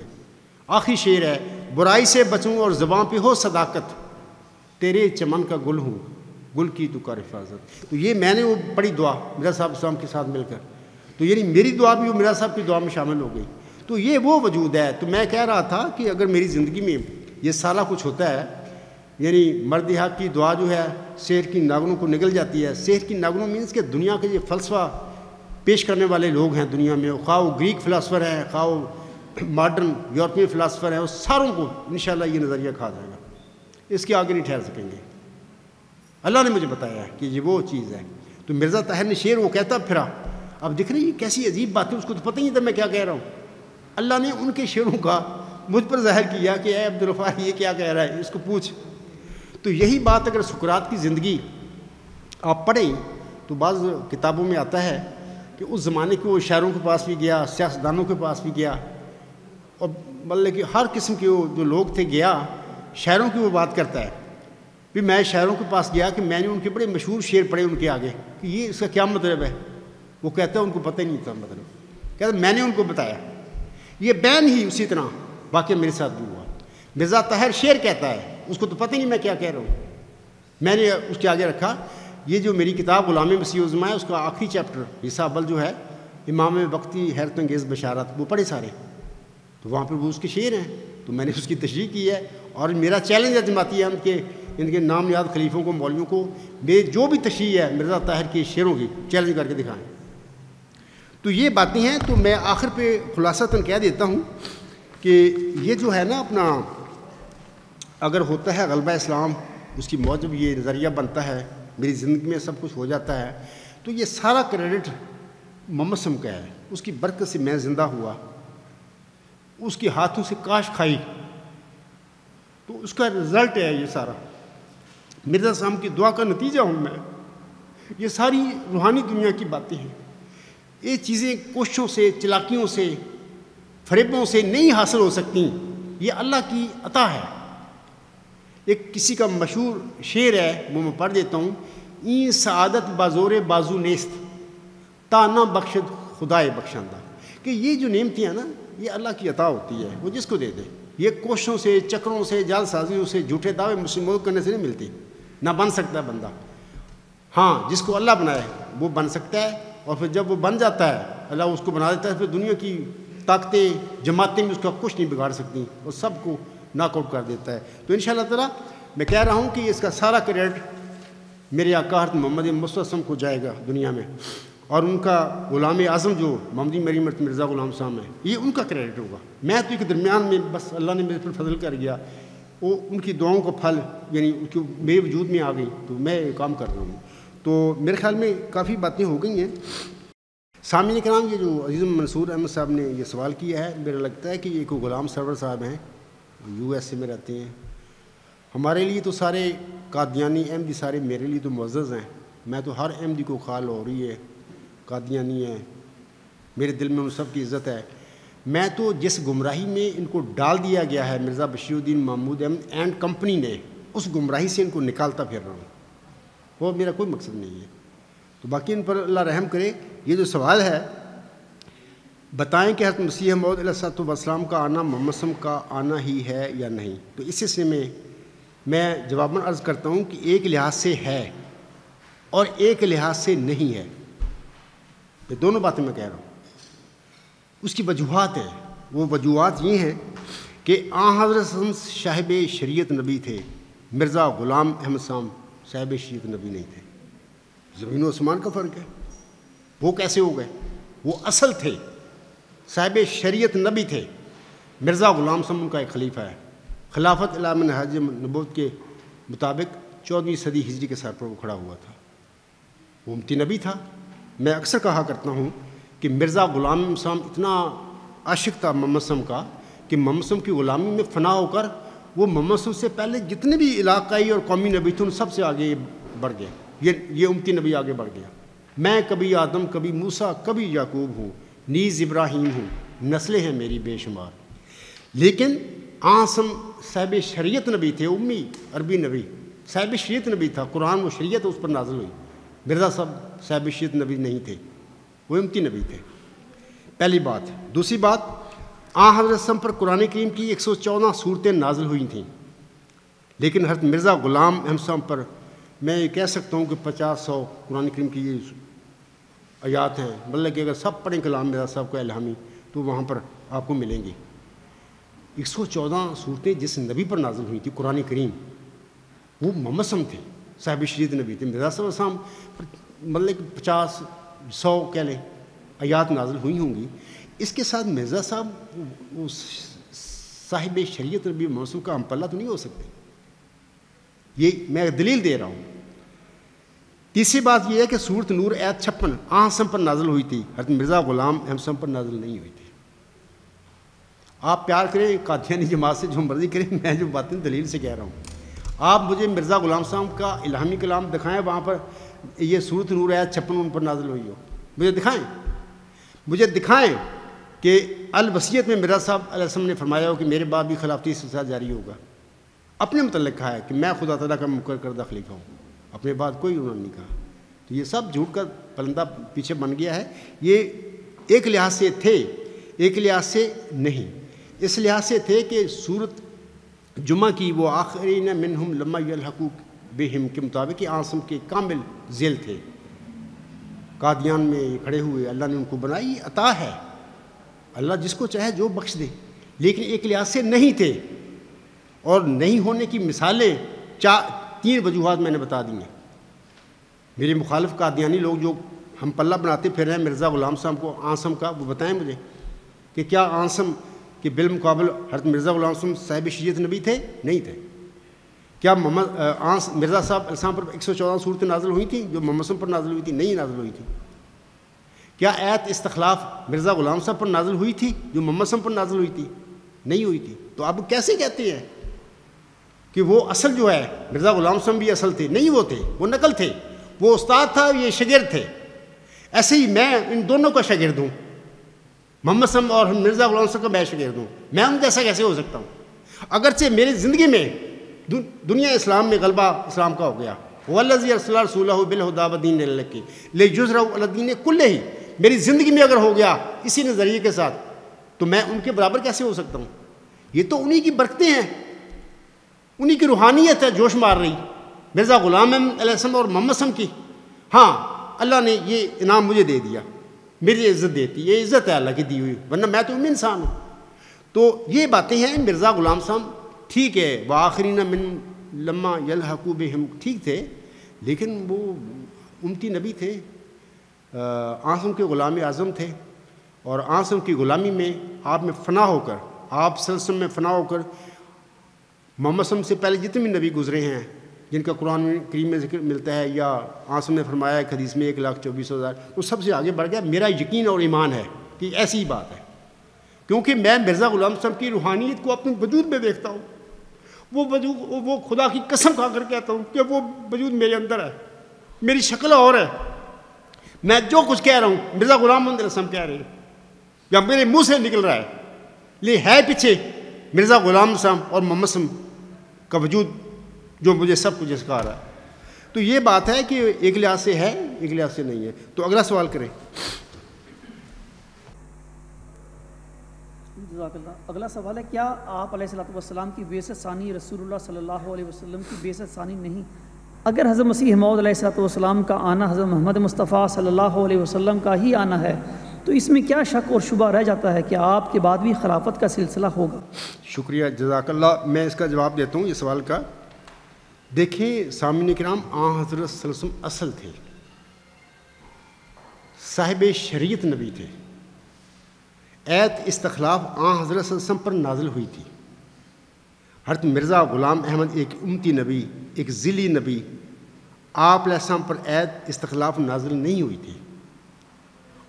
آخری شعر ہے، برائی سے بچوں اور زباں پہ ہو صداقت، تیرے چمن کا گل ہوں گل کی تو کر حفاظت۔ تو یہ میں نے وہ پڑھی دعا مرزا صاحب اسلام کے ساتھ مل کر، تو یعنی میری دعا بھی وہ مرزا صاحب کی دعا میں شامل ہو گئی۔ تو یہ وہ وجود ہے۔ تو میں کہہ رہا تھا کہ اگر میری زندگی میں یہ سارا کچھ ہوتا ہے، یعنی مرد حق کی دعا جو ہے شعر کی ناگنوں کو نگل جاتی ہے۔ شعر کی ناگنوں مینس کہ دنیا کے یہ فلسفہ پیش کرنے والے لوگ ہیں دنیا میں، خواہ وہ گریک فلاسفر ہیں، خواہ وہ ماڈرن یورپین فلاسفر ہیں، وہ ساروں کو انشاءاللہ یہ نظریہ کھا جائے گا، اس کے آگے نہیں ٹھہر سکیں گے۔ اللہ نے مجھے بتایا ہے کہ یہ وہ چیز ہے۔ تو مرزا طاہر نے شعر وہ کہتا پھرا، اب دیکھ رہے ہیں کیسی عجیب باتیں، اس کو تو پتہ ہی نہیں تھا میں کیا کہہ رہا ہوں۔ اللہ نے ان کے شعروں کا مجھ پر ظاہر کیا کہ اے عبدالغفار یہ کیا کہہ رہا ہے، اس کو پوچھ۔ تو یہی بات اگر سقراط کی زندگی آپ پڑھیں تو بعض کتابوں میں آتا ہے کہ اس زمانے کے وہ شاعروں کے پاس بھی گیا، سیاستدانوں کے پاس بھی گیا، اور مطلب کہ ہر قسم کے وہ جو لوگ تھے گیا، شاعروں کی وہ بات کرتا ہے۔ پھر میں شاعروں کے پاس گیا کہ میں نے ان کے بڑے مشہور شعر پڑھے ان کے آگے کہ یہ اس کا کیا مطلب ہے، وہ کہتا ہے ان کو پتہ ہی نہیں تھا مطلب، کہتا میں نے ان کو بتایا۔ یہ بین ہی اسی طرح واقعہ میرے ساتھ بھی ہوا۔ مرزا طاہر شعر کہتا ہے، اس کو تو پتہ ہی نہیں میں کیا کہہ رہا ہوں، میں نے اس کے آگے رکھا۔ یہ جو میری کتاب غلام مسیح الزماں ہے، اس کا آخری چیپٹر حصہ اول جو ہے امام وقتی حیرت انگیز بشارت، وہ پڑھے سارے، تو وہاں پہ وہ اس کے شعر ہیں، تو میں نے اس کی تشریح کی ہے۔ اور میرا چیلنج ہے جماعتی ان کے نام یاد خلیفوں کو، مولویوں کو، جو بھی تشریح ہے مرزا طاہر کے شعروں کی چیلنج کر کے دکھائیں۔ تو یہ باتیں ہیں۔ تو میں آخر پہ خلاصتاً کہہ دیتا ہوں کہ یہ جو ہے نا اپنا، اگر ہوتا ہے غلبہ اسلام، اس کی موجب یہ نظریہ بنتا ہے، میری زندگی میں سب کچھ ہو جاتا ہے، تو یہ سارا کریڈٹ محمد صلی کا ہے۔ اس کی برکت سے میں زندہ ہوا، اس کے ہاتھوں سے کاش کھائی، تو اس کا رزلٹ ہے یہ سارا، مرزا صاحب کی دعا کا نتیجہ ہوں میں۔ یہ ساری روحانی دنیا کی باتیں ہیں، یہ چیزیں کوششوں سے، چلاکیوں سے، فریبوں سے نہیں حاصل ہو سکتی، یہ اللہ کی عطا ہے۔ ایک کسی کا مشہور شعر ہے، وہ میں پڑھ دیتا ہوں، این سعادت بازور بازو نیست تا نہ بخشد خدائے بخشندہ، کہ یہ جو نعمتیں ہیں نا، یہ اللہ کی عطا ہوتی ہے، وہ جس کو دے دے۔ یہ کوششوں سے، چکروں سے، جال سازیوں سے، جھوٹے دعوے مسلموں کرنے سے نہیں ملتی، نہ بن سکتا ہے بندہ۔ ہاں جس کو اللہ بنائے وہ بن سکتا ہے، اور پھر جب وہ بن جاتا ہے اللہ اس کو بنا دیتا ہے، پھر دنیا کی طاقتیں، جماعتیں بھی اس کا کچھ نہیں بگاڑ سکتی، اور سب کو ناک آؤٹ کر دیتا ہے۔ تو انشاءاللہ تعالیٰ میں کہہ رہا ہوں کہ اس کا سارا کریڈٹ میرے آقا حضرت محمد مصطفیٰ کو جائے گا دنیا میں، اور ان کا غلام اعظم جو محمدی میری مرزا غلام صاحب ہیں، یہ ان کا کریڈٹ ہوگا۔ میں تو ایک درمیان میں بس اللہ نے میرے پر فضل کر گیا، وہ ان کی دعاؤں کا پھل یعنی میرے وجود میں آ گئی، تو میں یہ کام کر رہا ہوں۔ تو میرے خیال میں کافی باتیں ہو گئی ہیں۔ سامعین کرام، یہ جو عزیز منصور احمد صاحب نے یہ سوال کیا ہے، میرا لگتا ہے کہ یہ کوئی غلام سرور صاحب ہیں، یو ایس اے میں رہتے ہیں۔ ہمارے لیے تو سارے قادیانی احمدی سارے میرے لیے تو معزز ہیں، میں تو ہر احمدی کو خال ہو رہی ہے، قادیانی ہے، میرے دل میں ان سب کی عزت ہے۔ میں تو جس گمراہی میں ان کو ڈال دیا گیا ہے مرزا بشیر الدین محمود احمد اینڈ کمپنی نے، اس گمراہی سے ان کو نکالتا پھر رہا ہوں، وہ میرا کوئی مقصد نہیں ہے۔ تو باقی ان پر اللہ رحم کرے۔ یہ جو سوال ہے، بتائیں کہ حضرت مسیح موعود علیہ الصلوۃ والسلام کا آنا محمد صلی اللہ علیہ وسلم کا آنا ہی ہے یا نہیں؟ تو اس سلسلے میں جواباً عرض کرتا ہوں کہ ایک لحاظ سے ہے اور ایک لحاظ سے نہیں ہے، یہ دونوں باتیں میں کہہ رہا ہوں۔ اس کی وجوہات ہیں، وہ وجوہات یہ ہیں کہ آن حضرت صاحب شریعت نبی تھے، مرزا غلام احمد صاحب صاحب شریعت نبی نہیں تھے، زمین و آسمان کا فرق ہے۔ وہ کیسے ہو گئے؟ وہ اصل تھے، صاحب شریعت نبی تھے. مرزا غلام صاحب ان کا ایک خلیفہ ہے. خلافت الی منہاج نبوت کے مطابق 14ویں صدی ہجری کے سر پر وہ کھڑا ہوا تھا. وہ امتی نبی تھا. میں اکثر کہا کرتا ہوں کہ مرزا غلام صاحب اتنا عاشق تھا محمد صاحب کا کہ محمد صاحب کی غلامی میں فنا ہو کر وہ محمد صاحب سے پہلے جتنے بھی علاقائی اور قومی نبی تھے ان سب سے آگے بڑھ گئے. یہ امتی نبی آگے بڑھ گیا. میں کبھی آدم کبھی موسیٰ کبھی یعقوب ہوں, نیز ابراہیم ہوں, نسلیں ہیں میری بے شمار. لیکن آسم صاحب شریعت نبی تھے, امی عربی نبی صاحب شریعت نبی تھا. قرآن و شریعت اس پر نازل ہوئی. مرزا صاحب شریعت نبی نہیں تھے, وہ امتی نبی تھے. پہلی بات. دوسری بات, حضرت صاحب پر قرآن کریم کی 114 صورتیں نازل ہوئی تھیں, لیکن حضرت مرزا غلام احمد صاحب پر میں یہ کہہ سکتا ہوں کہ 50-100 قرآن کریم کی یہ آیات ہیں. مطلب کہ اگر سب پڑھیں کلام مرزا صاحب کا الہامی تو وہاں پر آپ کو ملیں گی. 114 صورتیں جس نبی پر نازل ہوئی تھی قرآن کریم, وہ محمد صاحب تھے, صاحب شریعت نبی تھے. مرزا صاحب مطلب کہ 50-100 کہہ لیں آیات نازل ہوئی ہوں گی. اس کے ساتھ مرزا صاحب وہ صاحب شریعت نبی محمد صاحب کا ہم پلہ تو نہیں ہو سکتے. یہ میں دلیل دے رہا ہوں. تیسری بات یہ ہے کہ سورت نور آیت 56 صاحب پر نازل ہوئی تھی, حضرت مرزا غلام احمد صاحب پر نازل نہیں ہوئی تھی. آپ پیار کریں قادیانی جماعت سے جو مرضی کریں, میں جو باتیں دلیل سے کہہ رہا ہوں. آپ مجھے مرزا غلام صاحب کا الہامی کلام دکھائیں وہاں پر یہ سورت نور آیت 56 ان پر نازل ہوئی ہو. مجھے دکھائیں کہ الوصیت میں مرزا صاحب علیہ السلام نے فرمایا ہو کہ میرے بعد بھی خلافتی سلسلہ جاری ہوگا. اپنے متعلق کہا ہے کہ میں خدا تعالیٰ کا مقرر کردہ خلیفہ ہوں, اپنے بعد کوئی انہوں نے نہیں کہا. تو یہ سب جھوٹ کا پرندہ پیچھے بن گیا ہے. یہ ایک لحاظ سے تھے, ایک لحاظ سے نہیں. اس لحاظ سے تھے کہ سورت جمعہ کی وہ آخرین منہم لما یلحقوا بہم کے مطابق عاصم کے کامل ذیل تھے. قادیان میں یہ کھڑے ہوئے, اللہ نے ان کو بنائی, عطا ہے, اللہ جس کو چاہے جو بخش دے. لیکن ایک لحاظ سے نہیں تھے, اور نہیں ہونے کی مثالیں 3 وجوہات میں نے بتا دی ہیں. میرے مخالف قادیانی لوگ جو ہم پلہ بناتے پھر رہے ہیں مرزا غلام صاحب کو عاصم کا, وہ بتائیں مجھے کہ کیا عاصم کے بالمقابل حضرت مرزا غلام صاحب صاحب شریعت نبی تھے؟ نہیں تھے. کیا مرزا صاحب السلام پر 114 صورتیں نازل ہوئی تھیں جو محمد صاحب پر نازل ہوئی تھی؟ نہیں نازل ہوئی تھی. کیا آیت استخلاف مرزا غلام صاحب پر نازل ہوئی تھی جو محمد صاحب پر نازل ہوئی تھی؟ نہیں ہوئی تھی. تو آپ کیسے کہتے ہیں کہ وہ اصل جو ہے مرزا غلام صاحب بھی اصل تھے؟ نہیں, وہ تھے, وہ نقل تھے. وہ استاد تھا, یہ شاگرد تھے. ایسے ہی میں ان دونوں کا شاگرد ہوں, محمد صاحب اور مرزا غلام صاحب کا میں شاگرد ہوں. میں ان جیسا کیسے ہو سکتا ہوں؟ اگرچہ میری زندگی میں دنیا اسلام میں غلبہ اسلام کا ہو گیا. والذی ارسل رسولہ بالہدی ودین الحق لیظہرہ علی الدین کلہ, میری زندگی میں اگر ہو گیا اسی نظریے کے ساتھ تو میں ان کے برابر کیسے ہو سکتا ہوں؟ یہ تو انہی کی برکتیں ہیں, انہی کی روحانیت ہے جوش مار رہی, مرزا غلام علیہ السلام اور محمد صاحب کی. ہاں, اللہ نے یہ انعام مجھے دے دیا, میری عزت دیتی, یہ عزت ہے اللہ کی دی ہوئی, ورنہ میں تو انسان ہوں. تو یہ باتیں ہیں. مرزا غلام صاحب ٹھیک ہے, وآخرین من لما یلحقوا بہم ٹھیک تھے, لیکن وہ امتی نبی تھے, عاصم کے غلام اعظم تھے, اور عاصم کی غلامی میں آپ میں فنا ہو کر, آپ صلی اللہ علیہ وسلم میں فنا ہو کر محمد صلی اللہ علیہ وسلم سے پہلے جتنے بھی نبی گزرے ہیں جن کا قرآن کریم میں ذکر ملتا ہے, یا عاصم نے فرمایا ایک حدیث میں 1,24,000, وہ سب سے آگے بڑھ گیا. میرا یقین اور ایمان ہے کہ ایسی ہی بات ہے, کیونکہ میں مرزا غلام صاحب کی روحانیت کو اپنے وجود میں دیکھتا ہوں. وہ خدا کی قسم کھا کر کہتا ہوں کہ وہ وجود میرے اندر ہے, میری شکل اور ہے. میں جو کچھ کہہ رہا ہوں مرزا غلام علیہ السلام کہہ رہے ہیں, یا میرے منہ سے نکل رہا ہے, لیکن ہے پیچھے مرزا غلام صاحب اور محمد صاحب کا وجود جو مجھے سب کچھ سکھا رہا ہے. تو یہ بات ہے کہ ایک لحاظ سے ہے, ایک لحاظ سے نہیں ہے. تو اگلا سوال کریں. جزاک اللہ. اگلا سوال ہے, کیا آپ علیہ الصلوۃ والسلام کی بعثت ثانی رسول اللہ صلی اللہ علیہ وسلم کی بعثت ثانی نہیں؟ اگر حضرت مسیح موعود علیہ الصلوۃ والسلام کا آنا حضرت محمد مصطفیٰ صلی اللہ علیہ وسلم کا ہی آنا ہے تو اس میں کیا شک اور شبہ رہ جاتا ہے کہ آپ کے بعد بھی خلافت کا سلسلہ ہوگا؟ شکریہ, جزاک اللہ. میں اس کا جواب دیتا ہوں یہ سوال کا. دیکھیں سامعین کرام, حضرت صلی اللہ علیہ وسلم اصل تھے, صاحب شریعت نبی تھے, ایت استخلاف آن حضرت صلی اللہ علیہ وسلم پر نازل ہوئی تھی۔ حضرت مرزا غلام احمد ایک امتی نبی، ایک ذیلی نبی، آپ علیہ السلام پر ایت استخلاف نازل نہیں ہوئی تھی،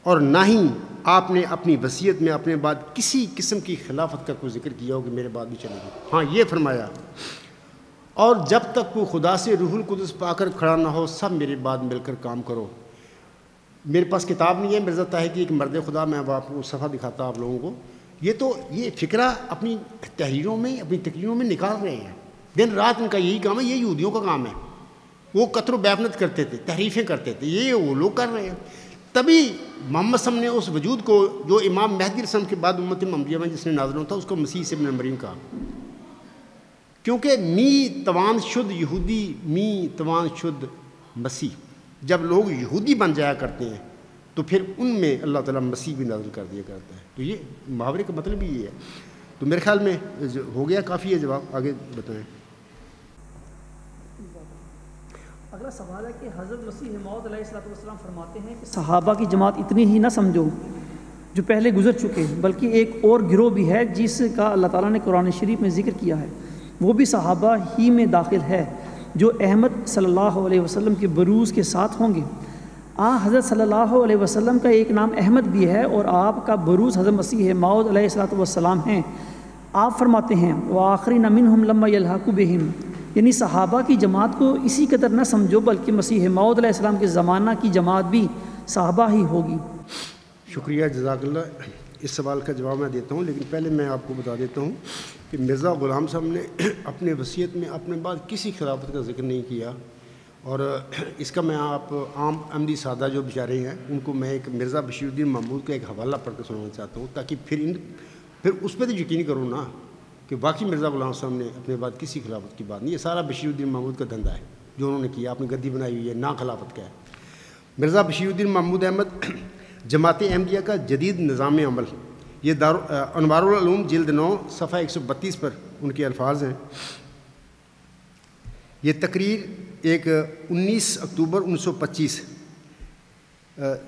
اور نہ ہی آپ نے اپنی وصیت میں اپنے بعد کسی قسم کی خلافت کا کوئی ذکر کیا ہو کہ میرے بعد بھی چلے گی۔ ہاں یہ فرمایا، اور جب تک کوئی خدا سے روح القدس پا کر کھڑا نہ ہو سب میرے بعد مل کر کام کرو۔ میرے پاس کتاب نہیں ہے مرزا طاہر کی ایک مرد خدا، میں اب آپ کو صفحہ دکھاتا آپ لوگوں کو۔ یہ فکرہ اپنی تحریروں میں، اپنی تقریروں میں نکال رہے ہیں، دن رات ان کا یہی کام ہے، یہ یہودیوں کا کام ہے۔ وہ قتل و بیابنت کرتے تھے، تحریفیں کرتے تھے، یہ وہ لوگ کر رہے ہیں۔ تبھی محمد صلی اللہ علیہ وسلم نے اس وجود کو جو امام مہدی علیہ السلام کے بعد امت محمدیہ میں جس نے نازل ہوتا اس کو مسیح سے ابن مریم کہا، کیونکہ می توان شد یہودی، می توان شد مسیح۔ جب لوگ یہودی بن جایا کرتے ہیں تو پھر ان میں اللہ تعالیٰ مسیح بھی نازل کر دیا کرتا ہے۔ تو یہ محاورے کا مطلب ہی یہ ہے۔ تو میرے خیال میں ہو گیا، کافی ہے جواب، آگے بتائیں۔ اگلا سوال ہے کہ حضرت مسیح موعود علیہ السلام فرماتے ہیں کہ صحابہ کی جماعت اتنی ہی نہ سمجھو جو پہلے گزر چکے، بلکہ ایک اور گروہ بھی ہے جس کا اللہ تعالیٰ نے قرآن شریف میں ذکر کیا ہے، وہ بھی صحابہ ہی میں داخل ہے جو احمد صلی اللہ علیہ وسلم کے بروز کے ساتھ ہوں گے۔ حضرت صلی اللہ علیہ وسلم کا ایک نام احمد بھی ہے اور آپ کا بروز حضرت مسیح موعود علیہ السلام ہیں۔ آپ فرماتے ہیں وآخرین منہم لما یلحقوا بہم، یعنی صحابہ کی جماعت کو اسی قدر نہ سمجھو بلکہ مسیح موعود علیہ السلام کے زمانہ کی جماعت بھی صحابہ ہی ہوگی۔ شکریہ، جزاک اللہ۔ اس سوال کا جواب میں دیتا ہوں، لیکن پہلے میں آپ کو بتا دیتا ہوں کہ مرزا غلام صاحب نے اپنے وصیت میں اپنے بعد کسی خلافت کا ذکر نہیں کیا، اور اس کا میں آپ عام احمدی سادہ جو بیچارے ہیں ان کو میں ایک مرزا بشیر الدین محمود کا ایک حوالہ پڑھ کر سنانا چاہتا ہوں، تاکہ پھر اس پہ تو یقین کروں نا کہ واقعی مرزا غلام صاحب نے اپنے بعد کسی خلافت کی بات نہیں، یہ سارا بشیر الدین محمود کا دھندا ہے جو انہوں نے کیا، اپنی گدی بنائی ہوئی ہے، نا خلافت کا ہے۔ مرزا بشیر الدین محمود احمد، جماعت احمدیہ کا جدید نظام عمل، یہ انوار العلوم جلد 9 صفحہ 132 پر ان کے الفاظ ہیں۔ یہ تقریر ایک 19 اکتوبر 1925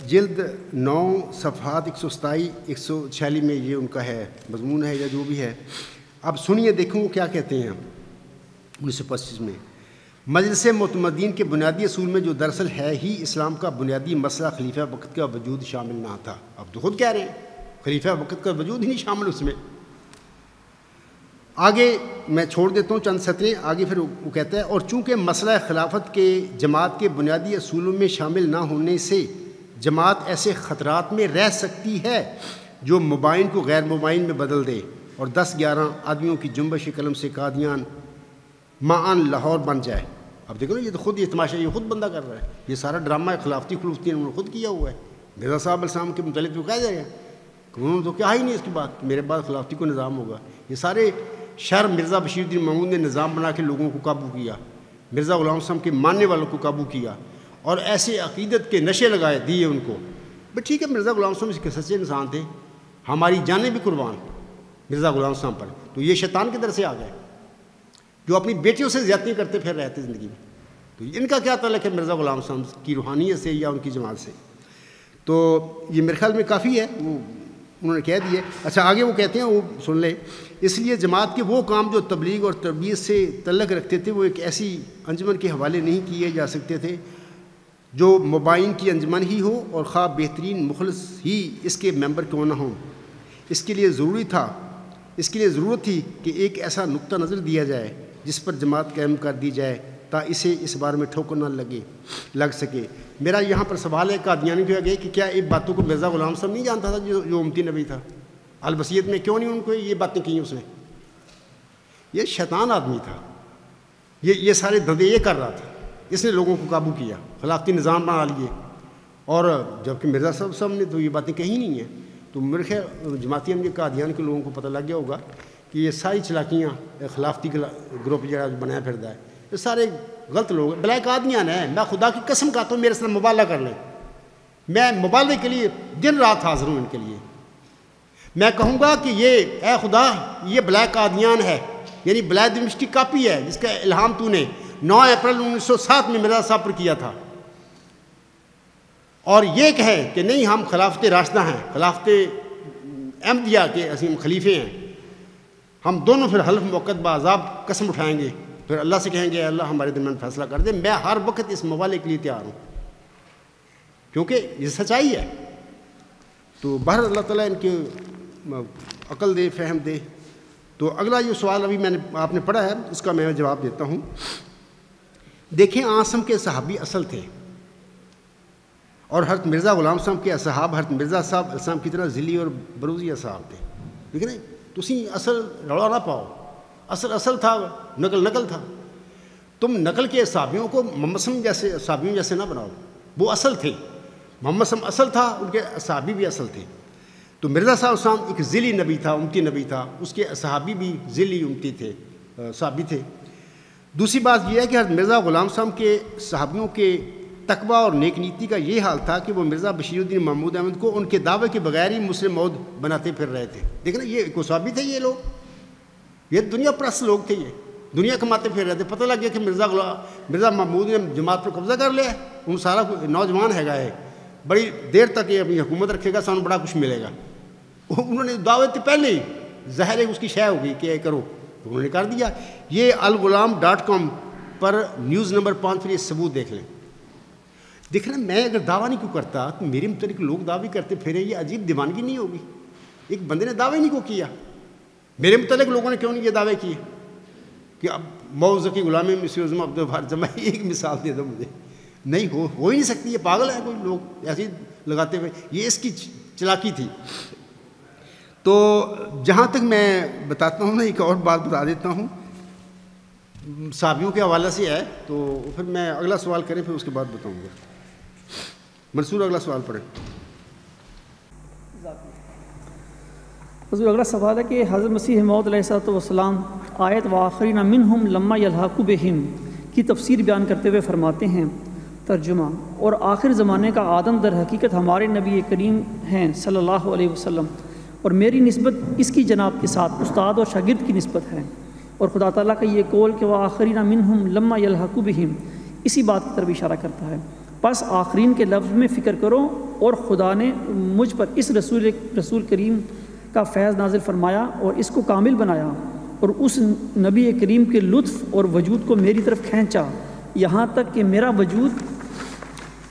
جلد 9 صفحات 127 146 میں یہ ان کا ہے مضمون ہے یا جو بھی ہے۔ اب سنیے، دیکھوں وہ کیا کہتے ہیں 1925 میں۔ مجلس معتمدین کے بنیادی اصول میں جو دراصل ہے ہی اسلام کا بنیادی مسئلہ خلیفہ وقت کا وجود شامل نہ تھا۔ اب تو خود کہہ رہے ہیں خلیفہ وقت کا وجود ہی نہیں شامل اس میں۔ آگے میں چھوڑ دیتا ہوں چند سطریں آگے، پھر وہ کہتا ہے اور چونکہ مسئلہ خلافت کے جماعت کے بنیادی اصولوں میں شامل نہ ہونے سے جماعت ایسے خطرات میں رہ سکتی ہے جو مبائن کو غیر مبائن میں بدل دے اور 10-11 آدمیوں کی جنبش قلم سے قادیان معان لاہور بن جائے۔ اب دیکھو نا، یہ تو خود یہ تماشا یہ خود بندہ کر رہا ہے، یہ سارا ڈرامہ خلافتی خلوفتی انہوں نے خود کیا ہوا ہے۔ مرزا صاحب السلام کے متعلق تو کہہ جائے گا کہ انہوں نے تو کیا ہی نہیں اس کی بات، میرے بعد خلافتی کو نظام ہوگا۔ یہ سارے شر مرزا بشیر الدین محمود نے نظام بنا کے لوگوں کو قابو کیا، مرزا غلام صاحب کے ماننے والوں کو قابو کیا، اور ایسے عقیدت کے نشے لگائے دیے ان کو۔ بس ٹھیک ہے، مرزا غلام صاحب اس کے سچے انسان تھے، ہماری جانیں بھی قربان مرزا غلام صاحب پر۔ تو یہ شیطان کی طرف سے آ گئے جو اپنی بیٹیوں سے زیادتی کرتے پھر رہے تھے زندگی میں۔ تو ان کا کیا تعلق ہے مرزا غلام صاحب کی روحانیت سے یا ان کی جماعت سے؟ تو یہ میرے خیال میں کافی ہے، وہ انہوں نے کہہ دیے۔ اچھا آگے وہ کہتے ہیں، وہ سن لیں۔ اس لیے جماعت کے وہ کام جو تبلیغ اور تربیت سے تعلق رکھتے تھے وہ ایک ایسی انجمن کے حوالے نہیں کیے جا سکتے تھے جو مبائن کی انجمن ہی ہو، اور خواہ بہترین مخلص ہی اس کے ممبر کیوں نہ ہوں۔ اس کے لیے ضرورت تھی کہ ایک ایسا نقطہ نظر دیا جائے جس پر جماعت قائم کر دی جائے تا اسے اس بارے میں ٹھوکر نہ لگ سکے۔ میرا یہاں پر سوال ہے قادیانی کے آگے کہ کیا یہ باتوں کو مرزا غلام صاحب نہیں جانتا تھا جو امتی نبی تھا؟ الوصیت میں کیوں نہیں ان کو یہ باتیں کی اس نے؟ یہ شیطان آدمی تھا، یہ سارے دھندے یہ کر رہا تھا، اس نے لوگوں کو قابو کیا، خلافتی نظام بنا لیے، اور جبکہ مرزا صاحب نے تو یہ باتیں کہی نہیں ہیں۔ تو میرے خیال جماعتی احمدیہ قادیان کے لوگوں کو پتہ لگ گیا ہوگا کہ یہ ساری چلاکیاں خلافتی گروپ جو بنایا پھرتا ہے، یہ سارے غلط لوگ ہیں، بلائے قادیان ہیں۔ میں خدا کی قسم کہتا ہوں میرے ساتھ مبالغہ کر لیں، میں مبالغے کے لیے دن رات حاضر ہوں ان کے لیے۔ میں کہوں گا کہ یہ اے خدا یہ بلائے قادیان ہے، یعنی بلائے دمشقی کاپی ہے جس کا الہام تو نے 9 اپریل 1907 میں مرزا صاحب پر کیا تھا، اور یہ کہیں کہ نہیں ہم خلافت راشدہ ہیں، خلافت احمدیہ کے عظیم خلیفے ہیں، ہم دونوں پھر حلف موقت بعذاب قسم اٹھائیں گے، پھر اللہ سے کہیں گے اللہ ہمارے درمیان فیصلہ کر دے، میں ہر وقت اس موالے کے لیے تیار ہوں، کیونکہ یہ سچائی ہے۔ تو بہر اللہ تعالیٰ ان کی عقل دے، فہم دے۔ تو اگلا جو سوال ابھی میں نے آپ نے پڑھا ہے اس کا میں جواب دیتا ہوں۔ دیکھیں عاصم کے صحابی اصل تھے، اور حضرت مرزا غلام صاحب کے اصحاب حضرت مرزا صاحب علیہ السلام کی طرح ذلی اور بروزی اصحاب تھے، ٹھیک ہے نا؟ تسی اصل روڑا نہ پاؤ، اصل تھا، نقل تھا۔ تم نقل کے صحابیوں کو محمد صلی جیسے صحابیوں جیسے نہ بناؤ، وہ اصل تھے، محمد صلی اصل تھا، ان کے صحابی بھی اصل تھے۔ تو مرزا صاحب السلام ایک ذلی نبی تھا، امتی نبی تھا، اس کے صحابی بھی ذلی امتی تھے، صحابی تھے۔ دوسری بات یہ ہے کہ حضرت مرزا غلام صاحب کے صحابیوں کے تقویٰ اور نیک نیتی کا یہ حال تھا کہ وہ مرزا بشیر الدین محمود احمد کو ان کے دعوے کے بغیر ہی مسلم مود بناتے پھر رہے تھے۔ دیکھیں نا، یہ کوئی صحابی تھے، یہ لوگ، یہ دنیا پرست لوگ تھے، یہ دنیا کماتے پھر رہے تھے۔ پتہ لگ گیا کہ مرزا محمود نے جماعت پر قبضہ کر لیا، ان سارا نوجوان ہے گا، ہے بڑی دیر تک یہ اپنی حکومت رکھے گا، سانوں بڑا کچھ ملے گا۔ انہوں نے دعوت پہلے ہی ظاہر ہے اس کی شے ہوگی کہ کرو، تو انہوں نے کر دیا۔ یہ الغلام.com پر نیوز نمبر 5 پر یہ ثبوت دیکھ لیں۔ دیکھنا، میں اگر دعویٰ نہیں کیوں کرتا تو میرے متعلق لوگ دعوی کرتے پھرے، یہ عجیب دیوانگی نہیں ہوگی؟ ایک بندے نے دعوی نہیں کو کیا، میرے متعلق لوگوں نے کیوں نہیں یہ دعوے کیے کہ اب موزکی غلامی مسیح اعظم عبدالغفار جمعی، ایک مثال دے دو مجھے۔ نہیں ہو ہی نہیں سکتی، یہ پاگل ہے کوئی لوگ ایسے لگاتے ہوئے، یہ اس کی چلاکی تھی۔ تو جہاں تک میں بتاتا ہوں نا، ایک اور بات بتا دیتا ہوں، صحابیوں کے حوالے سے ہے، تو پھر میں اگلا سوال کریں پھر اس کے بعد بتاؤں گا۔ منصور اگلا سوال پڑھیں۔ حضور اگلا سوال ہے کہ حضرت مسیح موعود علیہ السلام آیت وآخرین منہم لما یلحقوا بہم کی تفسیر بیان کرتے ہوئے فرماتے ہیں، ترجمہ: اور آخر زمانے کا آدم در حقیقت ہمارے نبی کریم ہیں صلی اللہ علیہ وسلم، اور میری نسبت اس کی جناب کے ساتھ استاد اور شاگرد کی نسبت ہے، اور خدا تعالیٰ کا یہ قول کہ وآخرین منہم لما یلحقوا بہم اسی بات کی طرف اشارہ کرتا ہے۔ پس آخرین کے لفظ میں فکر کرو، اور خدا نے مجھ پر اس رسول کریم کا فیض نازل فرمایا اور اس کو کامل بنایا، اور اس نبی کریم کے لطف اور وجود کو میری طرف کھینچا، یہاں تک کہ میرا وجود